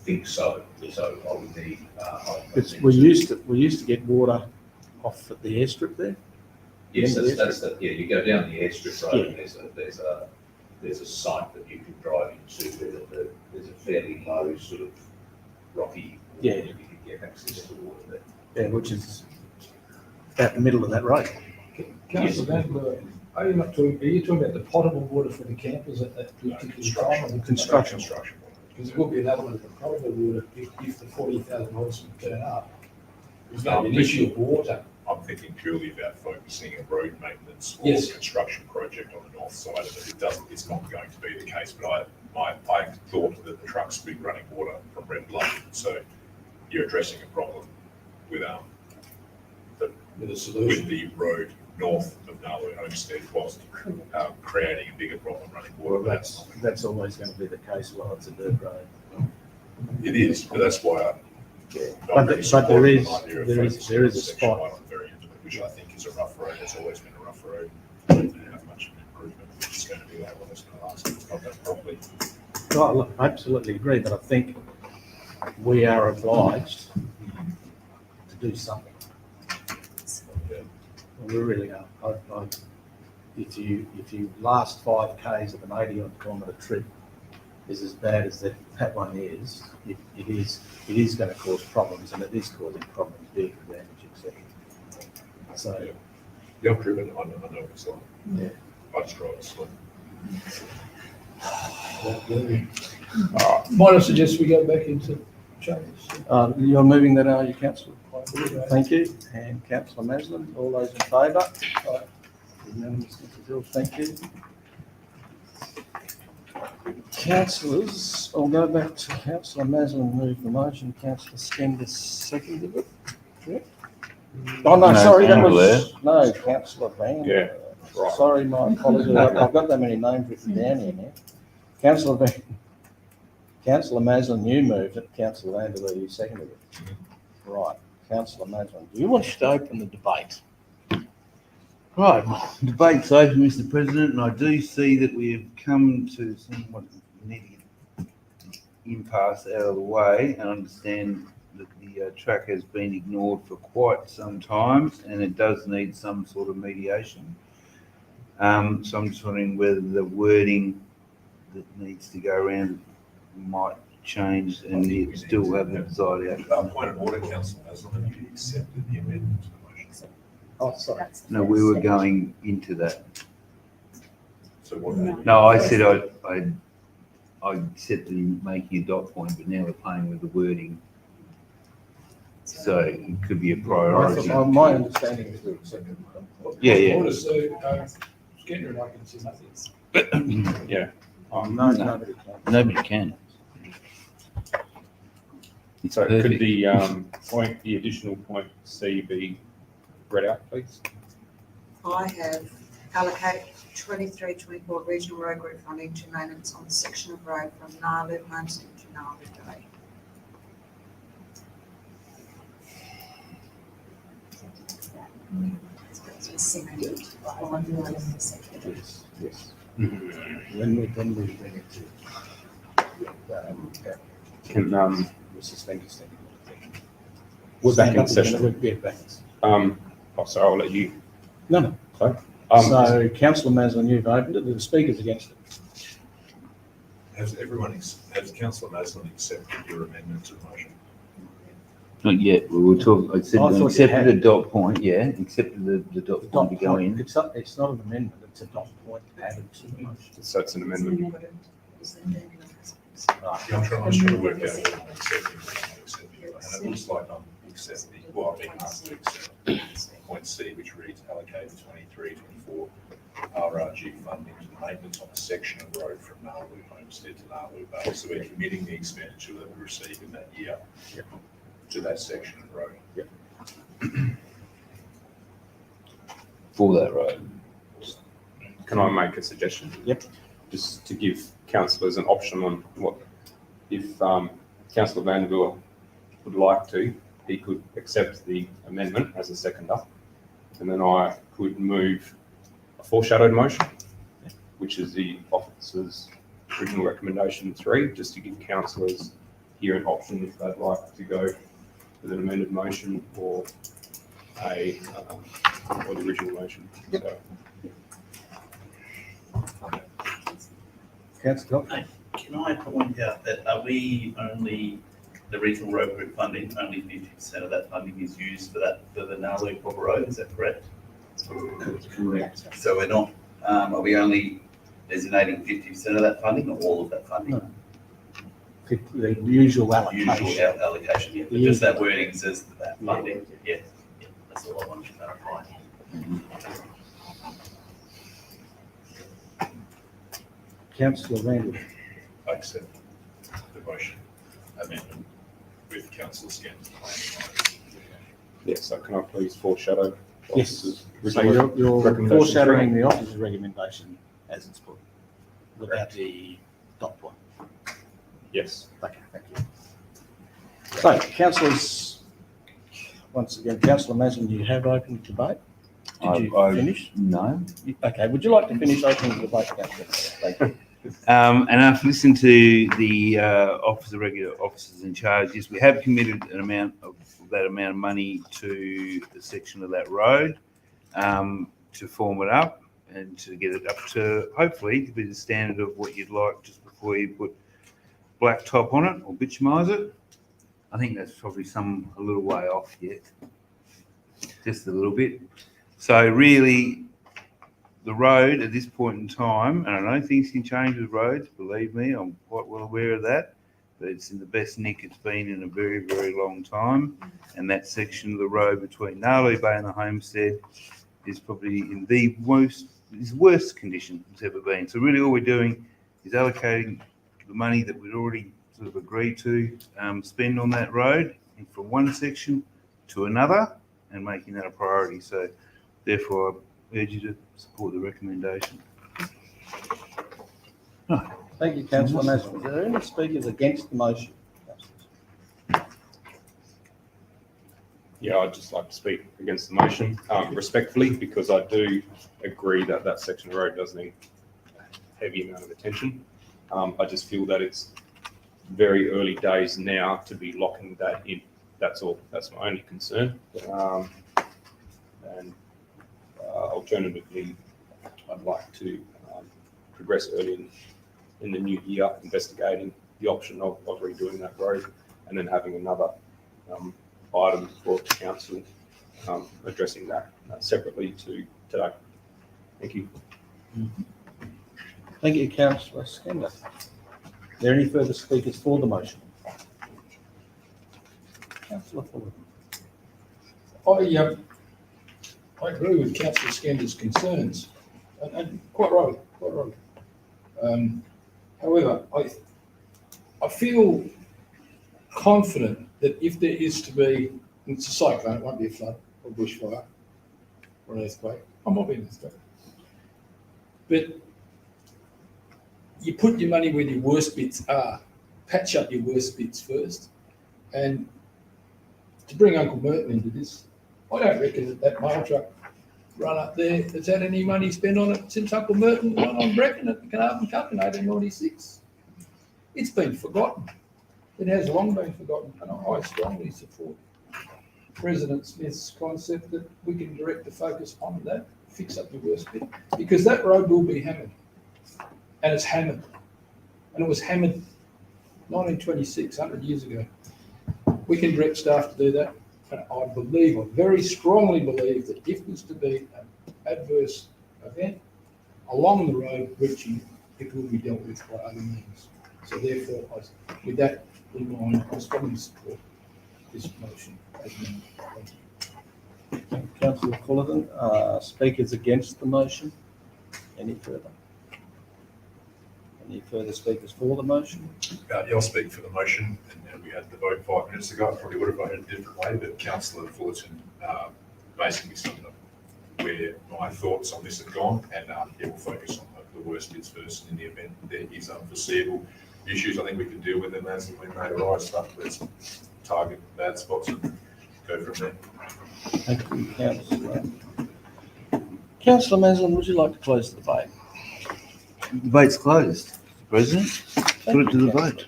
think so. So I would need. We used to get water off at the airstrip there. Yes, yeah. You go down the airstrip road, and there's a site that you can drive into where there's a fairly low sort of rocky. Yeah. You can get access to water there. Yeah, which is about the middle of that road. Councillor Vanderbilt, are you talking about the potable water for the campers at that particular time? Or the Construction. Because it will be an element of the potable water if the 40,000 horsemen turn up. There's going to be an issue of water. I'm thinking purely about focusing a road maintenance or Yes. construction project on the north side of it. It's not going to be the case, but I thought that the trucks would be running water from Red Bluff. So you're addressing a problem with With a solution. with the road north of Narleigh Homestead, whilst creating a bigger problem running water. Well, that's always going to be the case while it's a dirt road. It is, but that's why But there is a spot. One on the very end of it, which I think is a rough road. It's always been a rough road. I don't know how much of an improvement it's going to be, how long it's going to last. It's not done properly. Well, look, I absolutely agree, but I think we are obliged to do something. We really are. If you last 5 Ks of an 80-odd kilometre trip is as bad as that one is, it is going to cause problems, and it is causing problems, vehicle damage, etc. So, Yeah, I've driven, I know what it's like. yeah. I just drive it slow. Might I suggest we go back into chambers? You're moving that, are you, councillor? Thank you. And councillor Maslin, all those in favour? Unanimous, Mr. Hill, thank you. Councillors, I'll go back to councillor Maslin moved the motion, councillor Skender seconded it. Correct? Oh, no, No, sorry, that Van was, no, councillor Van. Yeah, right. Sorry, my apologies, I've got that many names written down here now. Councillor Van, councillor Maslin, you moved it, councillor Vanderlei, you seconded it. Right, councillor Maslin, do you wish to open the debate? Right, debate's over, Mr. President, and I do see that we have come to somewhat needing impasse out of the way, and understand that the track has been ignored for quite some time, and it does need some sort of mediation. So I'm just wondering whether the wording that needs to go around might change and yet still have the desired outcome. Point of order, councillor Maslin, have you accepted the amendment to the motion? Oh, sorry. That's the No, we were first going into that. So what? No, I said I said to making a dot point, but now we're playing with the wording. So it could be a I priority. thought- My understanding is to accept it. Yeah, yeah. Order, so, Skinner and I can see nothing. No, nobody can. Nobody can. It's So could perfect. the additional point C be read out, please? I have allocated 23-24 regional road group funding to maintenance on the section of road from Narloop Homestead to Narloop Bay. Yes, yes. When we bring it to. Can, Suspend this thing. Was that Stand up concession? and we'll get back. sorry, I'll let you. No, no. So councillor Maslin, you've opened it, the speaker's against it. Has councillor Maslin accepted your amendment to the motion? Not yet. We were talking, I said, I thought you accepted had. the dot point, yeah, accepted the dot point to go in. It's not an amendment, it's a dot point added to the motion. So it's an amendment. Yeah, I'm trying to work out whether I'm accepting or not accepting, and it looks like I'm accepting, well, I'm being asked to accept point C, which reads allocated 23-24 RRG funding to the maintenance on a section of road from Narloop Homestead to Narloop Bay. So we're committing the expenditure that we received in that year to that section of road. For that road. Can I make a suggestion? Yep. Just to give councillors an option on what, if councillor Vanderbilt would like to, he could accept the amendment as a seconder, and then I could move a foreshadowed motion, which is the officer's original recommendation 3, just to give councillors here an option if they'd like to go with an amended motion or or the original motion. So, Councillor, Can I point out that are we only, the regional road group funding, only 50% of that funding is used for the Narloop Proper Road, is that correct? correct. So we're not, are we only designating 50% of that funding or all of that funding? No. The usual allocation. Usual allocation, yeah, but just that wording says that funding, yeah, that's all I wanted to clarify. Councillor Randall. I accept the motion amendment with councillor Scanlon's yeah, so can I please foreshadow? the Yes. officer's So original you're recommendation foreshadowing 3? the officer's recommendation as it's put, without the dot point. Yes. Okay, thank you. So, councillors, once again, councillor Maslin, you have opened debate. Did you finish? No. Okay, would you like to finish opening the debate, councillor? Thank you. And I've listened to the regular officers in charge. Yes, we have committed that amount of money to the section of that road to form it up and to get it up to hopefully to be the standard of what you'd like just before you put blacktop on it or bitumise it. I think that's probably a little way off yet, just a little bit. So really, the road at this point in time, and I know things can change with roads, believe me, I'm quite well aware of that, but it's in the best nick it's been in a very, very long time. And that section of the road between Narloop Bay and the Homestead is probably in the worst condition it's ever been. So really all we're doing is allocating the money that we'd already sort of agreed to spend on that road from one section to another and making that a priority. So therefore, I urge you to support the recommendation. Thank you, councillor Maslin. Are there any speakers against the motion? Yeah, I'd just like to speak against the motion respectfully, because I do agree that that section of road does need a heavy amount of attention. I just feel that it's very early days now to be locking that in. That's all. That's my only concern. And alternatively, I'd like to progress early in the new year, investigating the option of redoing that road and then having another item for council addressing that separately to today. Thank you. Thank you, councillor Scanlon. Are there any further speakers for the motion? Councillor Fuller. I agree with Councillor Skender's concerns, and quite right, quite right. However, I feel confident that if there is to be, and it's a cyclone, it won't be a flood or bushfire or an earthquake. I might be an earthquake. But you put your money where your worst bits are. Patch up your worst bits first. And to bring Uncle Merton into this, I don't reckon that mail truck run up there has had any money spent on it since Uncle Merton won on Brecken at the Carnarvon Cup in 1896. It's been forgotten. It has long been forgotten, and I strongly support President Smith's concept that we can direct the focus on that, fix up the worst bit, because that road will be hammered, and it's hammered, and it was hammered 1926, 100 years ago. We can direct staff to do that, and I very strongly believe that if there's to be an adverse event along the road breaching, it will be dealt with by other means. So therefore, with that in mind, I strongly support this motion. Councillor Fullerton, speakers against the motion? Any further? Any further speakers for the motion? Yeah, I'll speak for the motion, and we had the vote 5 minutes ago. I probably would have voted a different way, but Councillor Fullerton basically summed up where my thoughts on this have gone, and we'll focus on the worst bits first. In the event there is unforeseeable issues, I think we can deal with them as and when they arise. But let's target bad spots and go from there. Thank you, Councillor. Councillor Maslin, would you like to close the debate? Debate's closed. President, put it to the vote.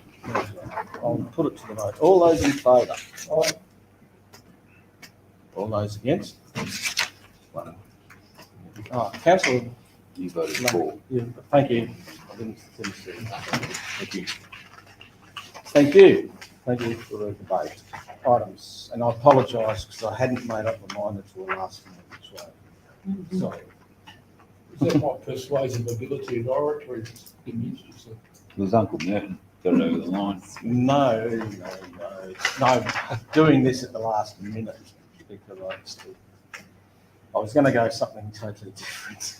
I'll put it to the vote. All those in favour? All those against? One. Councillor. You voted for. Yeah, thank you. I didn't see. Thank you. Thank you. Thank you for the debate items. And I apologise because I hadn't made up my mind until the last minute. So, sorry. Is that my persuasive ability of oratory that's been used to? It was Uncle Merton got it over the line. No. Doing this at the last minute because I was going to go something totally different.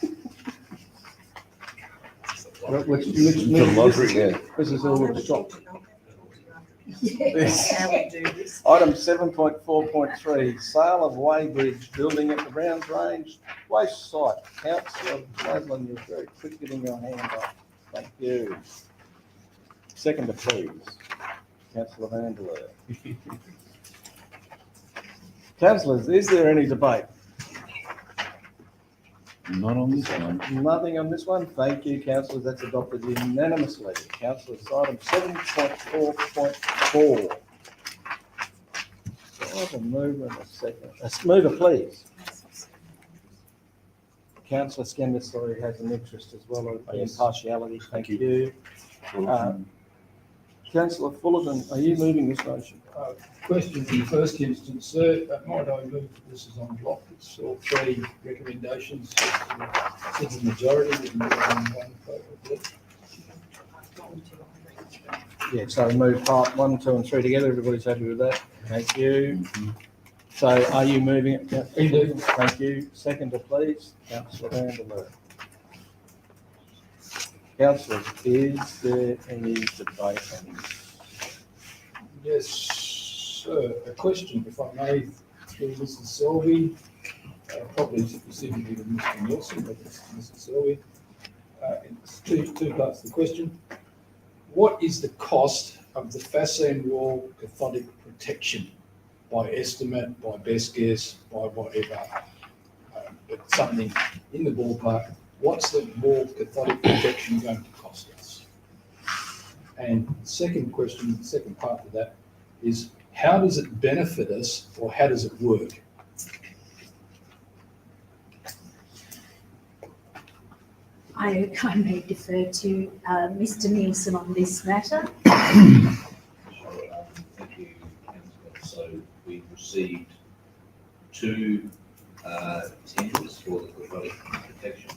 Which this is all shop. Yes. How we do this. Item 7.4.3, sale of Weybridge building at the Browns Range waste site. Councillor Maslin, you're very quick getting your hand up. Thank you. Seconder, please. Councillor Vanderleer. Councillors, is there any debate? Not on this one. Nothing on this one. Thank you, councillors. That's adopted unanimously. Councillors, item 7.4.4. So I have a mover and a second. A mover, please. Councillor Skender, sorry, has an interest as well of impartiality. Thank you. Councillor Fullerton, are you moving this motion? Question in the first instance, sir, might I move this is on block? It's all 3 recommendations. It's a majority. And one vote. Yeah, so we move part 1, 2 and 3 together. Everybody's happy with that? Thank you. So are you moving it? Indeed. Thank you. Seconder, please. Councillor Vanderleer. Councillors, is there any debate on this? Yes, sir. A question, if I may, through Mr. Selby, probably specifically to Mr. Nielsen, but it's Mr. Selby. It's two parts of the question. What is the cost of the façade wall cathodic protection by estimate, by best guess, by whatever? But something in the ballpark. What's the wall cathodic protection going to cost us? And second question, the second part of that is, how does it benefit us, or how does it work? I may defer to Mr. Nielsen on this matter. Thank you, Councillor. So we've received 2 tenders for the cathodic protection.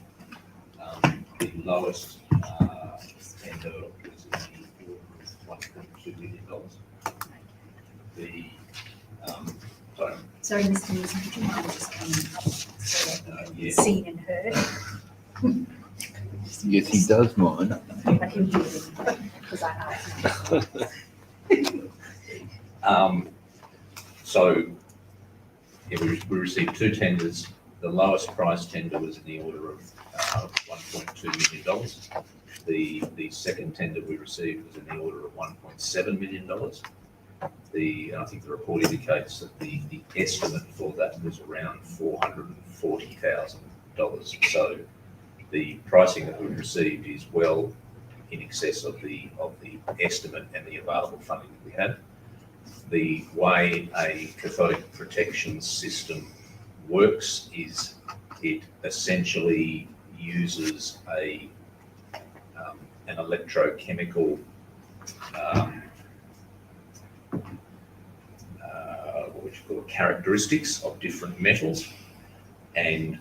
The lowest tender was in the order of $1.2 million. The Sorry, Mr. Nielsen, could you mind just coming up so that Yeah. seen and heard? Yes, he does mind. I can hear it because I asked. So, yeah, we received two tenders. The lowest price tender was in the order of $1.2 million. The second tender we received was in the order of $1.7 million. I think the report indicates that the estimate for that was around $440,000. So the pricing that we received is well in excess of the estimate and the available funding that we had. The way a cathodic protection system works is it essentially uses an electrochemical characteristics of different metals, and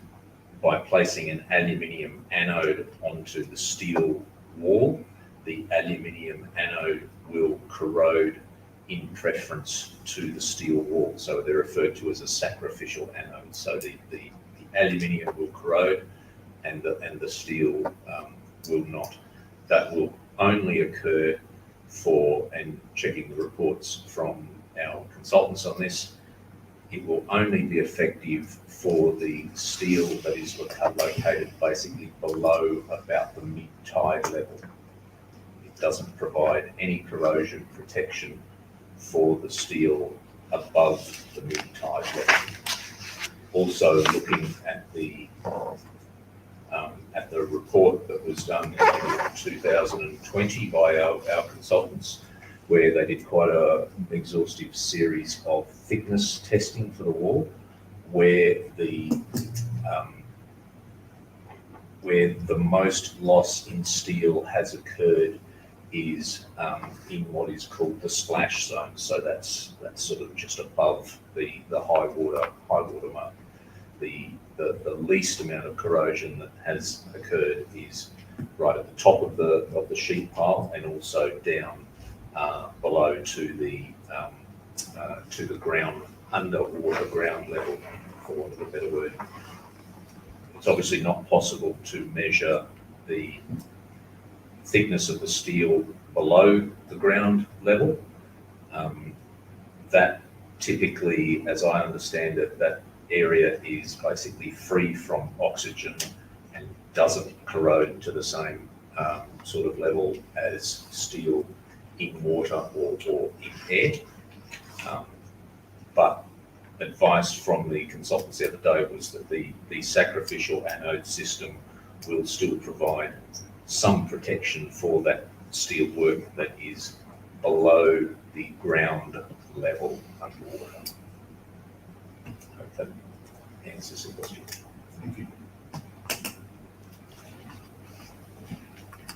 by placing an aluminium anode onto the steel wall, the aluminium anode will corrode in preference to the steel wall. So they're referred to as a sacrificial anode. So the aluminium will corrode and the steel will not. That will only occur for, and checking the reports from our consultants on this, it will only be effective for the steel that is located basically below about the mid-tide level. It doesn't provide any corrosion protection for the steel above the mid-tide level. Also, looking at the report that was done in 2020 by our consultants, where they did quite an exhaustive series of thickness testing for the wall, where the most loss in steel has occurred is in what is called the splash zone. So that's sort of just above the high water mark. The least amount of corrosion that has occurred is right at the top of the sheet pile, and also down below to the ground, underwater ground level, for want of a better word. It's obviously not possible to measure the thickness of the steel below the ground level. That typically, as I understand it, that area is basically free from oxygen and doesn't corrode to the same sort of level as steel in water or in air. But advice from the consultants the other day was that the sacrificial anode system will still provide some protection for that steel work that is below the ground level underwater. Hope that answers the question. Thank you.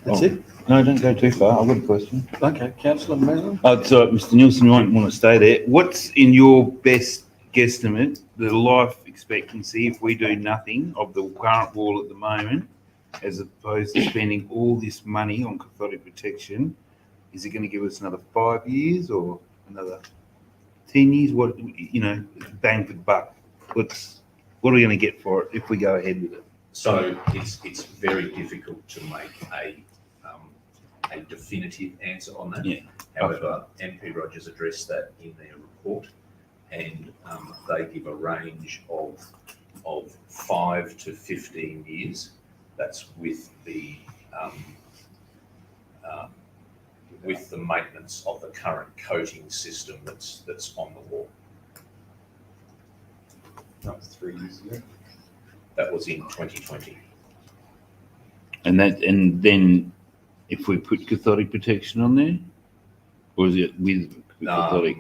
That's it? No, don't go too far. I've got a question. Okay, councillor Mason? Oh, sorry, Mr. Nielsen, you might want to stay there. What's in your best guesstimate the life expectancy if we do nothing of the current wall at the moment, as opposed to spending all this money on cathodic protection? Is it going to give us another 5 years or another 10 years? What, bang for the buck? What are we going to get for it if we go ahead with it? So it's very difficult to make a definitive answer on that. Yeah. However, MP Rogers addressed that in their report, and they give a range of 5 to 15 years. That's with the maintenance of the current coating system that's on the wall. That was 3 years ago. That was in 2020. And then if we put cathodic protection on there, or is it with cathodic?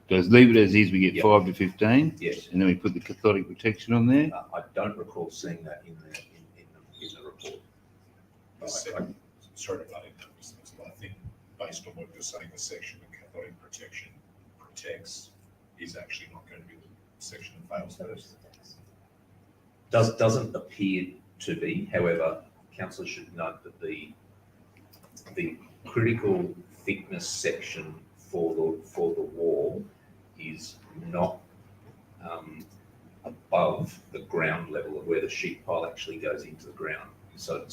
Does leave it as is, we get Yep. 5 to 15, Yes. and then we put the cathodic protection on there? I don't recall seeing that in the report. Sorry to butt in, but I think based on what you're saying, the section that cathodic protection protects is actually not going to be the section that fails first. Doesn't appear to be. However, councillors should note that the critical thickness section for the wall is not above the ground level of where the sheet pile actually goes into the ground. So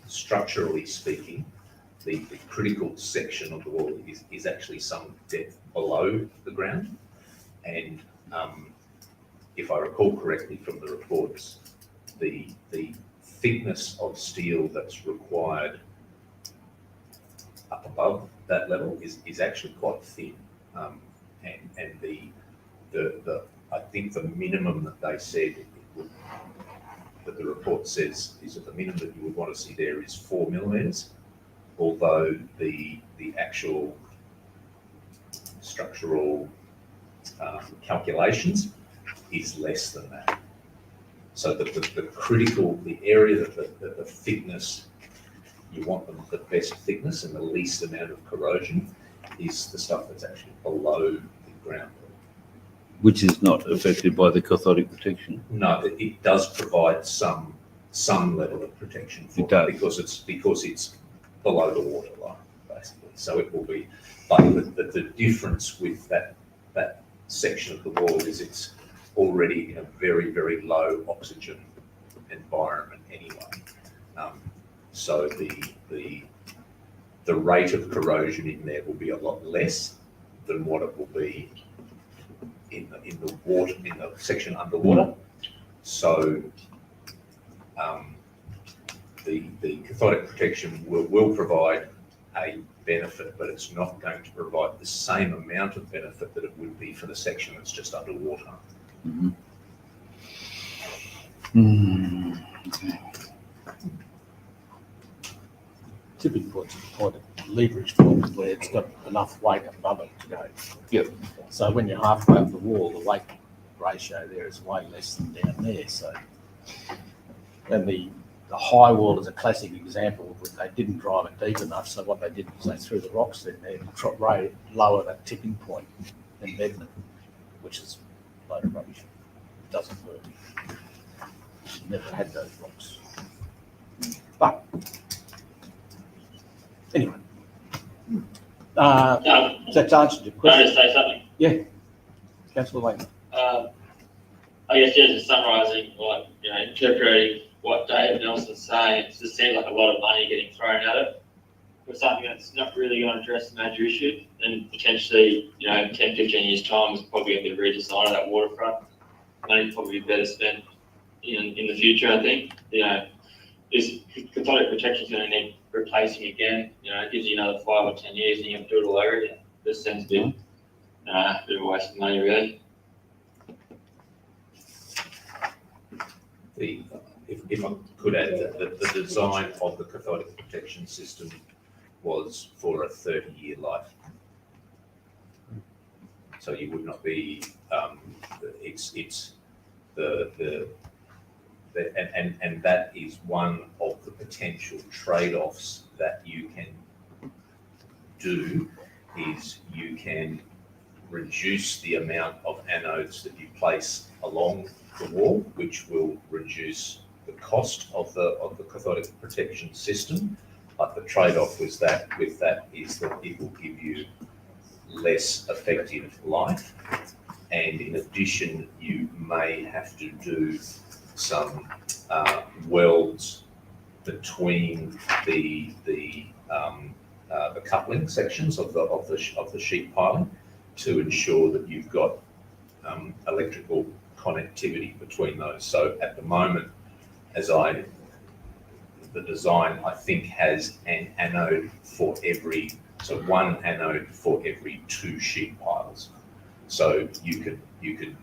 structurally speaking, the critical section of the wall is actually some depth below the ground. And if I recall correctly from the reports, the thickness of steel that's required up above that level is actually quite thin. And the I think the minimum that they said that the report says is that the minimum that you would want to see there is 4 millimeters, although the actual structural calculations is less than that. So the critical, the area that the thickness, you want the best thickness and the least amount of corrosion is the stuff that's actually below the ground level. Which is not affected by the cathodic protection. No, it does provide some level of protection for It does. because it's below the water line, basically. So it will be, but the difference with that section of the wall is it's already in a very, very low oxygen environment anyway. So the rate of corrosion in there will be a lot less than what it will be in the water, in the section underwater. So the cathodic protection will provide a benefit, but it's not going to provide the same amount of benefit that it would be for the section that's just underwater. Mm-hmm. Okay. Typically puts the point of leverage point where it's got enough weight above it to go. Yep. So when you're halfway up the wall, the weight ratio there is way less than down there. So, and the high wall is a classic example of where they didn't drive it deep enough. So what they did was they threw the rocks in there to lower that tipping point and bed them, which is a load of rubbish. It doesn't work. Never had those rocks. But anyway, that's answered your Can I question. just say something? Councillor Wayne. I guess just summarising, interpreting what David Nelson's saying, it just seems like a lot of money getting thrown at it for something that's not really going to address the major issue. And potentially, 10, 15 years' time is probably going to be a redesign of that waterfront. Money probably better spent in the future, I think. This cathodic protection is going to need replacing again. It gives you another 5 or 10 years and you have to do it all over again. This seems a bit of a waste of money, really. If I could add that the design of the cathodic protection system was for a 30-year life. So you would not be, and that is one of the potential trade-offs that you can do, is you can reduce the amount of anodes that you place along the wall, which will reduce the cost of the cathodic protection system. But the trade-off with that is that it will give you less effective life, and in addition, you may have to do some welds between the coupling sections of the sheet piling to ensure that you've got electrical connectivity between those. So at the moment, the design I think has an anode for one anode for every 2 sheet piles. So you could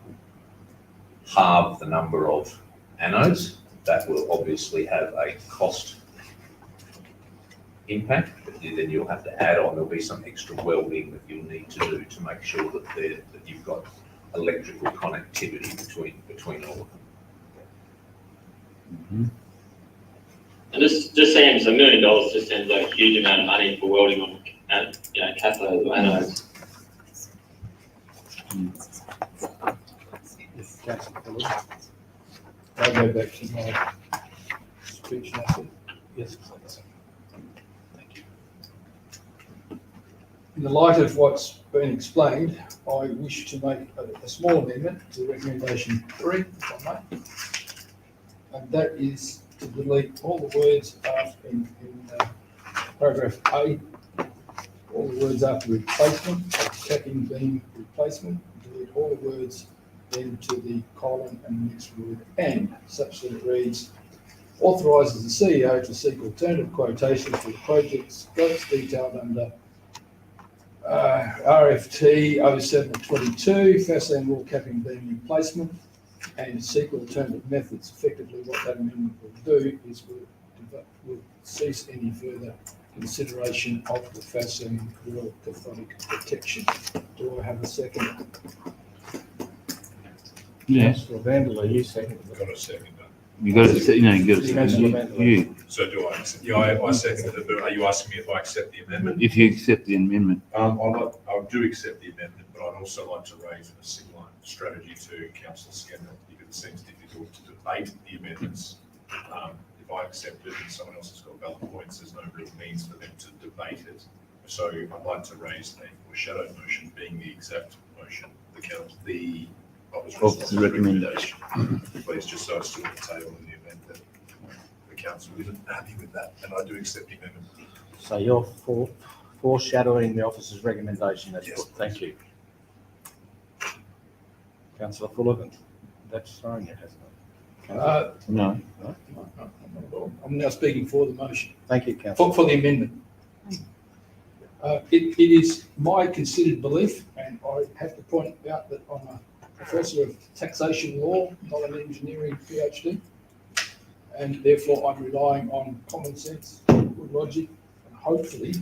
halve the number of anodes. That will obviously have a cost impact, but then you'll have to add on, there'll be some extra welding that you'll need to do to make sure that you've got electrical connectivity between all of them. Mm-hmm. And this just seems $1 million just seems like a huge amount of money for welding on, cathodes or anodes. Yes, Councillor Phillips. I'll go back to my speech now. Yes, please. Thank you. In the light of what's been explained, I wish to make a small amendment to recommendation 3, if I may. And that is to delete all the words in paragraph A, all the words after replacement, capping beam replacement, delete all the words then to the colon and the next word and, such that it reads, authorises the CEO to seek alternative quotations for the project scopes detailed under RFT 0722, Fairlane wall capping beam replacement, and seek alternative methods. Effectively, what that amendment will do is will cease any further consideration of the Fairlane wall cathodic protection. Do I have a second? Yeah, Councillor Vanderlei, you seconded it. Got a second. you got to, you got Councillor to, Vanderlei. you, So do I accept? Yeah, I seconded it, but are you asking me if I accept the amendment? if you accept the amendment. I do accept the amendment, but I'd also like to raise a similar strategy to Councillor Scannell, because it seems difficult to debate the amendments. If I accept it and someone else has got valid points, there's no real means for them to debate it. So I'd like to raise a foreshadowed motion being the exact motion, the Officer's recommendation. Please, just so it's still on the table in the event that the council isn't happy with that, and I do accept the amendment. So you're foreshadowing the officer's recommendation. That's Yes, good. Thank you. Councillor Fullerton, that's thrown you, hasn't it? No. No? I'm now speaking for the motion. Thank you, councillor. For the amendment. It is my considered belief, and I have to point out that I'm a professor of taxation law, not an engineering PhD, and therefore I'm relying on common sense, good logic, and hopefully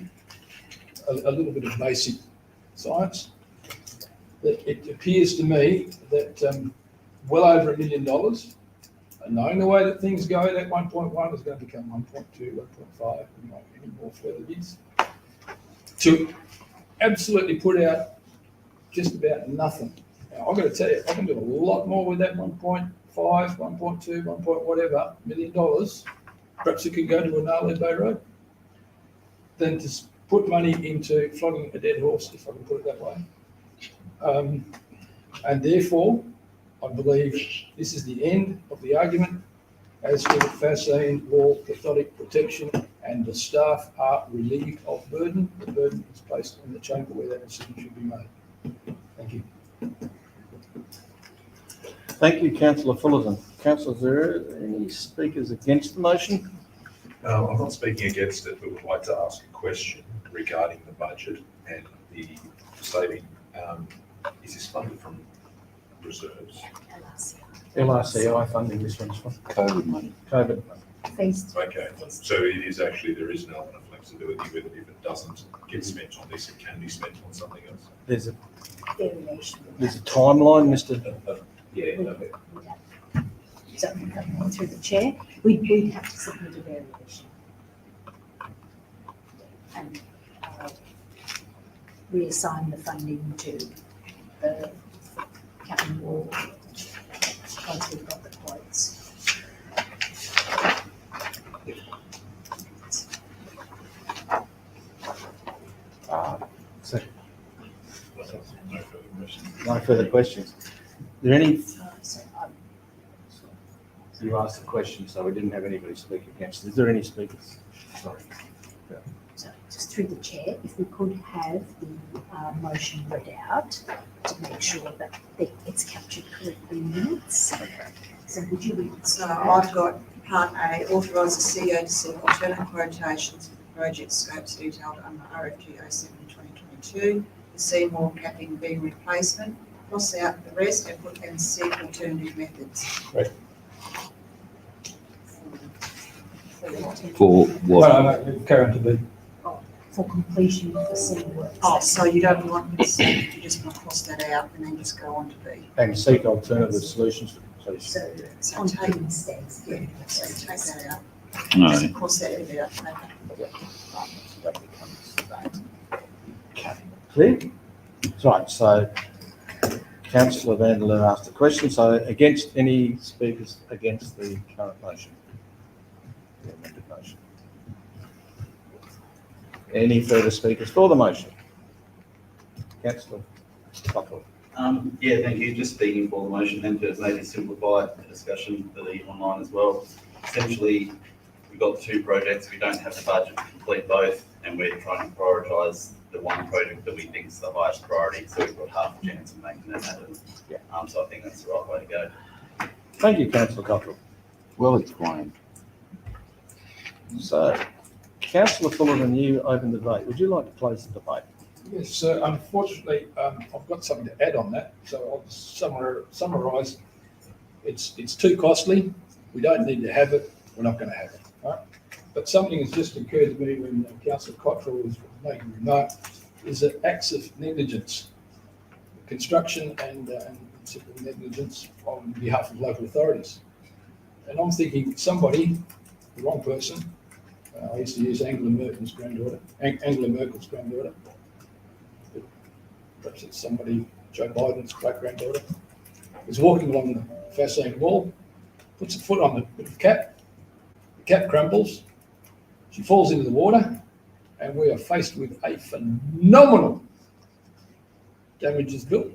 a little bit of basic science. That it appears to me that well over $1 million, and knowing the way that things go, that 1.1 is going to become 1.2, 1.5, and not any more further bids, to absolutely put out just about nothing. Now, I've got to tell you, I can do a lot more with that 1.5, 1.2, 1 point whatever $1 million. Perhaps it could go to a Narlee Bay Road than to put money into flogging a dead horse, if I can put it that way. And therefore, I believe this is the end of the argument as to the Fairlane wall cathodic protection, and the staff are relieved of burden. The burden is placed in the chamber where that decision should be made. Thank you. Thank you, councillor Fullerton. Councillor, is there any speakers against the motion? I'm not speaking against it, but would like to ask a question regarding the budget and the saving. Is this funded from reserves? LRCI funding, this one's from COVID money. COVID money. Phase two. Okay, so it is actually, there is an element of flexibility with it. If it doesn't get spent on this, it can be spent on something else. There's a variation. timeline, Mr. Yeah. So going through the chair, we'd have to submit a variation. And reassign the funding to the capping wall once we've got the quotes. So, No further questions. no further questions. Are there any, So you asked the question, so we didn't have anybody speak against. Is there any speakers? Sorry. So just through the chair, if we could have the motion read out to make sure that it's captured correctly in minutes. So would you read? So I've got part A, authorise the CEO to seek alternate quotations for the project scopes detailed under RFG 07/2022, the Seymour capping beam replacement, cross out the rest and put and seek alternative methods. Right. For what? No, carry on to B. For completion of the C works. Oh, so you don't want me to see, you just want to cross that out and then just go on to B. And seek alternative solutions for completion. So So on take, to mistakes. yeah, so take that out. No. Just cross that bit out. Okay. That becomes that. Okay. Clear? Right, so councillor Vanderlyn asked a question, so against, any speakers against the current motion? The amended motion. Any further speakers for the motion? Councillor Cottrell. Yeah, thank you. Just speaking for the motion and to maybe simplify the discussion for the online as well. Essentially, we've got two projects. We don't have the budget to complete both, and we're trying to prioritise the one project that we think is the highest priority. So we've got half a chance of making that happen. Yeah. So I think that's the right way to go. Thank you, Councillor Cottrell. Well explained. So, Councillor Fullerton, you opened the debate. Would you like to close the debate? Yes, unfortunately, I've got something to add on that, so I'll just summarise. It's too costly, we don't need to have it, we're not going to have it, right? But something has just occurred to me when Councillor Cottrell was making a remark, is that acts of negligence, construction and civil negligence on behalf of local authorities. And I'm thinking somebody, the wrong person, I used to use Angela Merkel's granddaughter, perhaps it's somebody, Joe Biden's great-granddaughter, is walking along the Fascine wall, puts a foot on the bit of cap, the cap crumbles, she falls into the water, and we are faced with a phenomenal damages bill.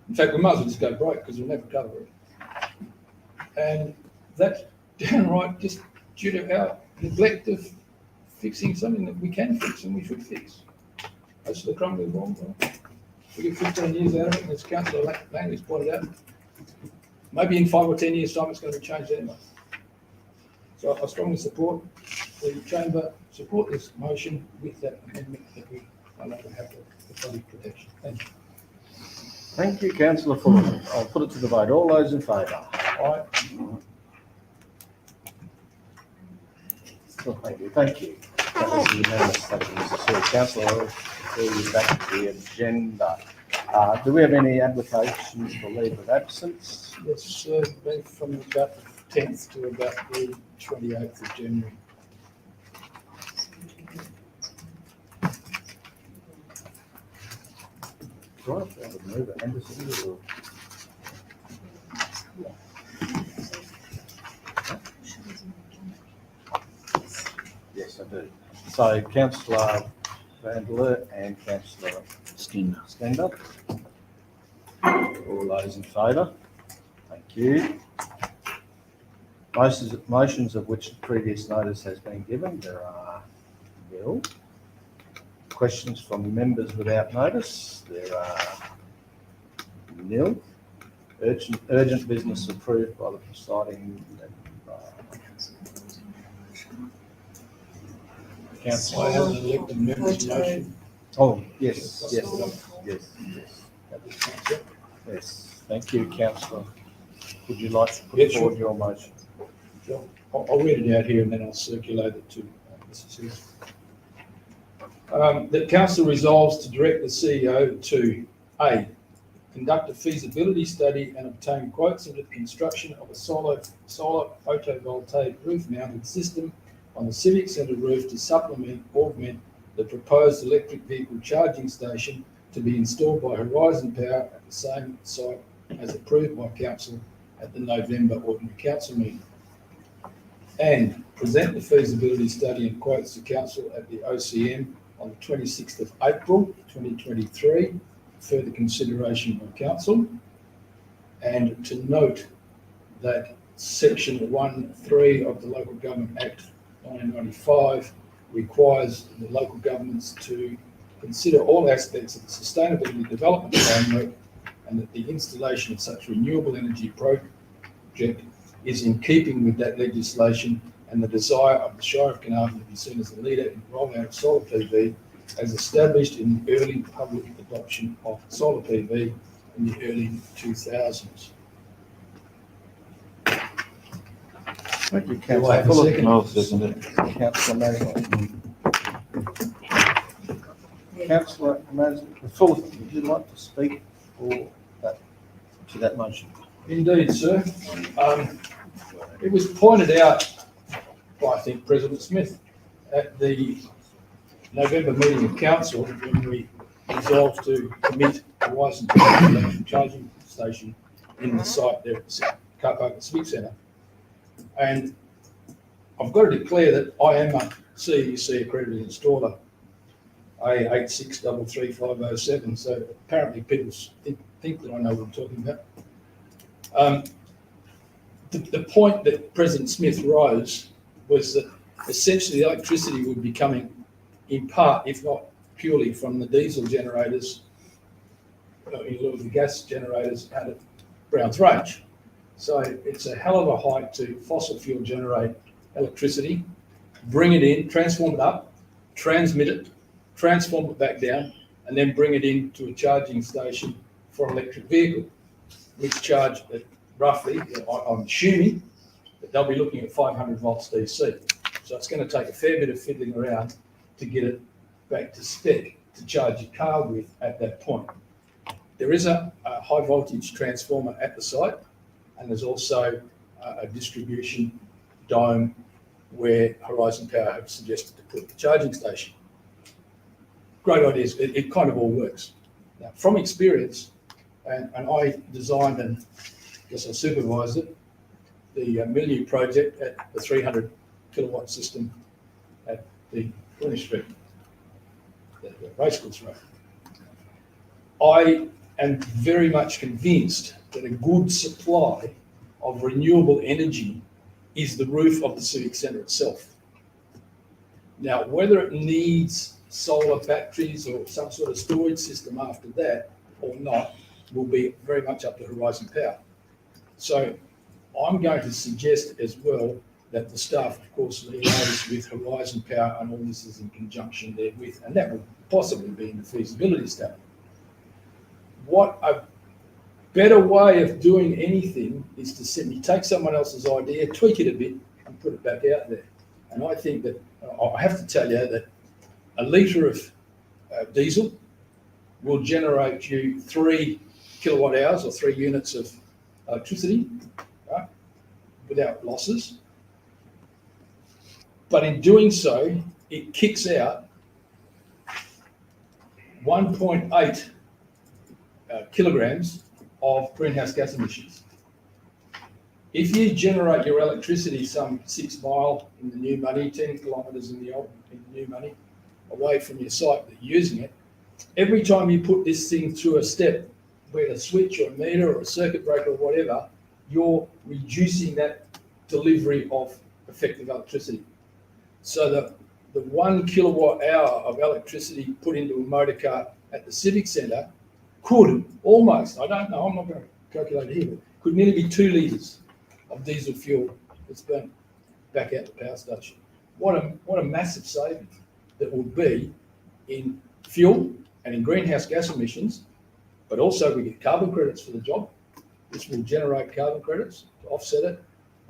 In fact, we might as well just go broke because we'll never cover it. And that's downright just due to our neglect of fixing something that we can fix and we should fix. As to the crumbling wall, well, we get 15 years out of it, and as Councillor Langley's pointed out, maybe in 5 or 10 years' time it's going to be changed anyway. So I strongly support the Chamber, support this motion with that amendment that we are not going to have the public protection. Thank you. Thank you, Councillor Fullerton. I'll put it to the vote. All those in favour? Aye. Well, thank you. That was the unanimous. Thank you, Mr. Sewell. Councillor, I'll refer you back to the agenda. Do we have any applications for leave of absence? Yes, been from about the 10th to about the 28th of January. Right, that would move it. Anderson, or- Yes, I do. So Councillor Vandler and Councillor Skender. All those in favour? Thank you. Motions of which previous notice has been given, there are nil. Questions from members without notice, there are nil. Urgent business approved by the presiding I councillor. have an elected member's motion. Oh, yes. Yes, thank you, councillor. Would you like to Yeah, put sure. forward your motion? I'll read it out here and then I'll circulate it to Mrs. Hills. That council resolves to direct the CEO to A, conduct a feasibility study and obtain quotes into the construction of a solar photovoltaic roof-mounted system on the Civic Centre roof to augment the proposed electric vehicle charging station to be installed by Horizon Power at the same site as approved by council at the November ordinary council meeting. And present the feasibility study and quotes to council at the OCM on the 26th of April 2023 for further consideration by council. And to note that section 1(3) of the Local Government Act 1995 requires the local governments to consider all aspects of the sustainability development framework, and that the installation of such renewable energy project is in keeping with that legislation and the desire of the Shire of Carnarvon to be seen as a leader in rolling out solar PV as established in the early public adoption of solar PV in the early 2000s. Thank you, Do I councillor have a Fullerton. second? I'll second it. Councillor Maslin. Councillor Maslin, Fullerton, would you like to speak for that, to that motion? Indeed, sir. It was pointed out by, I think, President Smith at the November meeting of council when we resolved to commit Horizon electric charging station in the site there at the car park at the Civic Centre. And I've got to declare that I am a CEC accredited installer. A86335507. So apparently people think that I know what I'm talking about. The point that President Smith rose was that essentially the electricity would be coming in part, if not purely, from the diesel generators in lieu of the gas generators out at Browns Range. So it's a hell of a hike to fossil fuel generate electricity, bring it in, transform it up, transmit it, transform it back down, and then bring it into a charging station for an electric vehicle, which charge at roughly, I'm assuming, that they'll be looking at 500 volts DC. So it's going to take a fair bit of fiddling around to get it back to spec to charge your car with at that point. There is a high voltage transformer at the site, and there's also a distribution dome where Horizon Power have suggested to put the charging station. Great ideas. It kind of all works. Now, from experience, and I designed and I guess I supervised it, the Milieu project at the 300 kilowatt system at the Cornish Street, the Racecourse Road. I am very much convinced that a good supply of renewable energy is the roof of the Civic Centre itself. Now, whether it needs solar batteries or some sort of storage system after that or not will be very much up to Horizon Power. So I'm going to suggest as well that the staff, of course, liaise with Horizon Power, and all this is in conjunction therewith, and that will possibly be in the feasibility study. What a better way of doing anything is to simply take someone else's idea, tweak it a bit, and put it back out there. And I think that, I have to tell you that a litre of diesel will generate you 3 kilowatt hours or 3 units of electricity, right, without losses. But in doing so, it kicks out 1.8 kilograms of greenhouse gas emissions. If you generate your electricity some 6 mile in the new money, 10 kilometres in the new money, away from your site that you're using it, every time you put this thing through a step, whether a switch or a meter or a circuit breaker or whatever, you're reducing that delivery of effective electricity. So that the 1 kilowatt hour of electricity put into a motor car at the Civic Centre could almost, I don't know, I'm not going to calculate it here, but could nearly be 2 litres of diesel fuel that's burnt back out the power station. What a massive saving that will be in fuel and in greenhouse gas emissions, but also we get carbon credits for the job. This will generate carbon credits to offset it.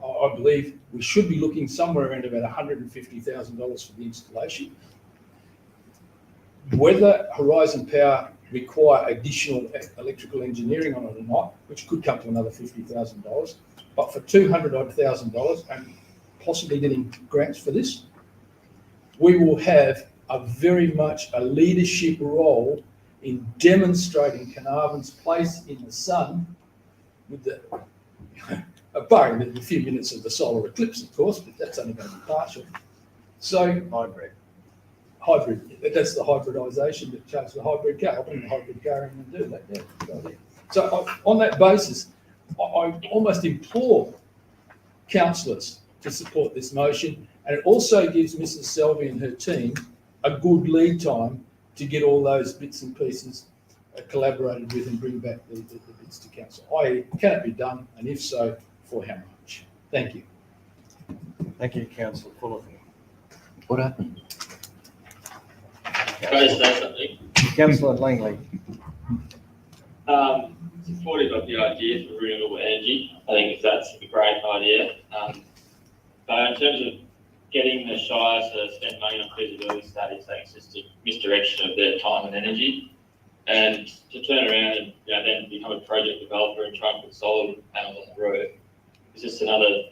I believe we should be looking somewhere around about $150,000 for the installation. Whether Horizon Power require additional electrical engineering on it or not, which could come to another $50,000, but for $200,000 and possibly getting grants for this, we will have a very much a leadership role in demonstrating Carnarvon's place in the sun with the, barring the few minutes of the solar eclipse, of course, but that's only going to be partial. So hybrid, that's the hybridisation that changes the hybrid car. I'll bring the hybrid car in and do that. Yeah. So on that basis, I almost implore councillors to support this motion, and it also gives Mrs. Selvey and her team a good lead time to get all those bits and pieces collaborated with and bring back the bits to council. Can it be done, and if so, for how much? Thank you. Thank you, Councillor Fullerton. What happened? Can I say something? Councillor Langley. Supportive of the idea for renewable energy. I think that's a great idea. But in terms of getting the Shire to spend money on feasibility studies, I think it's just a misdirection of their time and energy. And to turn around and then become a project developer and try and put solar panels on the roof, it's just another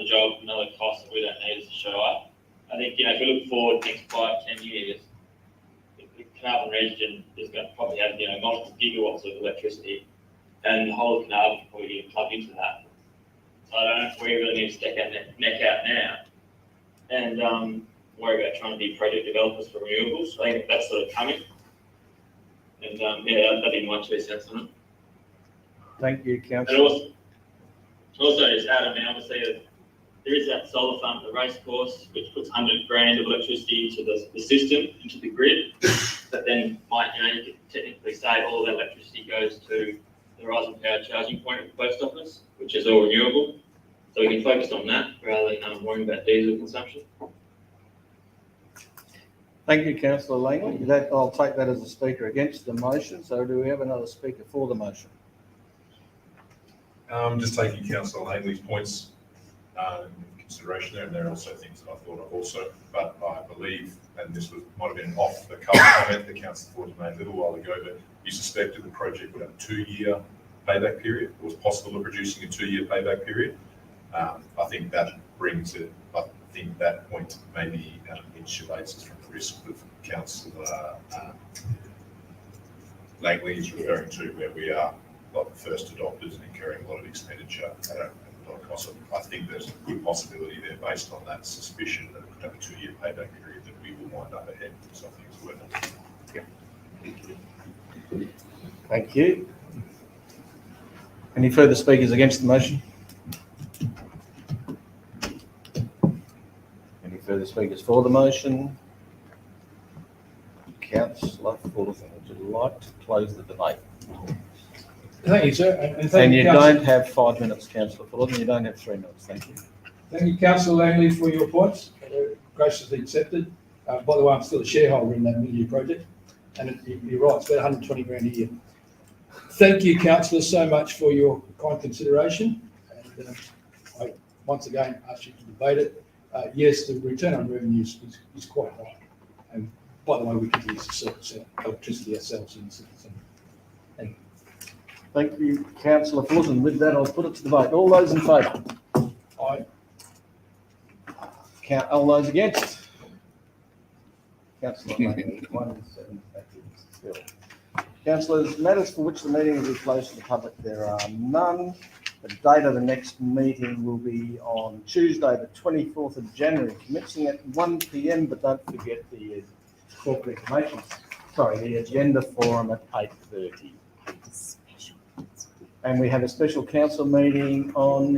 job, another cost that we don't need as a Shire. I think, if we look forward next 5-10 years, the Carnarvon region is going to probably have, multiple gigawatts of electricity, and the whole of Carnarvon can probably get plugged into that. So I don't know if we really need to stick our neck out now. And worry about trying to be project developers for renewables. I think that's sort of coming. And, yeah, that'd be my 2 cents on it. Thank you, And councillor. also just add, I mean, obviously, there is that solar farm at the race course, which puts 100 grand of electricity into the system, into the grid, that then might, you could technically say all of that electricity goes to the Horizon Power charging point at the post office, which is all renewable. So we can focus on that rather than worrying about diesel consumption. Thank you, councillor Langley. That, I'll take that as a speaker against the motion. So do we have another speaker for the motion? Just taking councillor Langley's points into consideration there, and there are also things that I thought of also, but I believe, and this might have been off the cuff comment that councillor Ford made a little while ago, but you suspected the project would have a 2-year payback period. It was possible of producing a 2-year payback period. I think that brings it, I think that point maybe insulates us from the risk of councillor Langley is referring to, where we are like the first adopters and incurring a lot of expenditure at a lot of cost. I think there's a good possibility there based on that suspicion that it could have a 2-year payback period that we will wind up ahead with something that's worth it. Thank you. Any further speakers against the motion? Any further speakers for the motion? Councillor Fullerton, would you like to close the debate? Thank you, sir. And And thank you Councillor- don't have 5 minutes, councillor Fullerton. You don't have 3 minutes. Thank you. Thank you, councillor Langley, for your points. They're graciously accepted. By the way, I'm still a shareholder in that Milieu project, and you're right, it's about 120 grand a year. Thank you, councillor, so much for your kind consideration. And I once again ask you to debate it. Yes, the return on revenue is quite high. And by the way, we could use the electricity ourselves in the city centre. Thank you, councillor Fullerton. With that, I'll put it to the vote. All those in favour? Aye. All those against? Councillor Langley, 1-7, thank you, Mr. Phil. Councillors, matters for which the meeting will be closed to the public, there are none. The date of the next meeting will be on Tuesday, the 24th of January, commencing at 1 p.m, but don't forget the corporate information, the agenda forum at 8:30. And we have a special council meeting on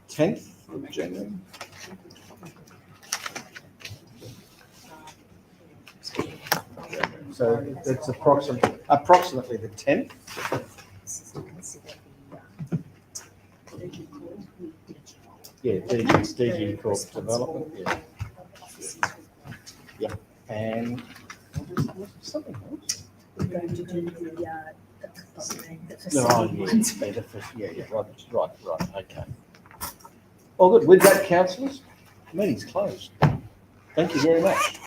10th of January. So it's approximately the 10th. Yeah, DG Corp Development, yeah. Yeah, and something else. We're going to do the No, yeah, right, okay. All good. With that, councillors, meeting's closed. Thank you very much.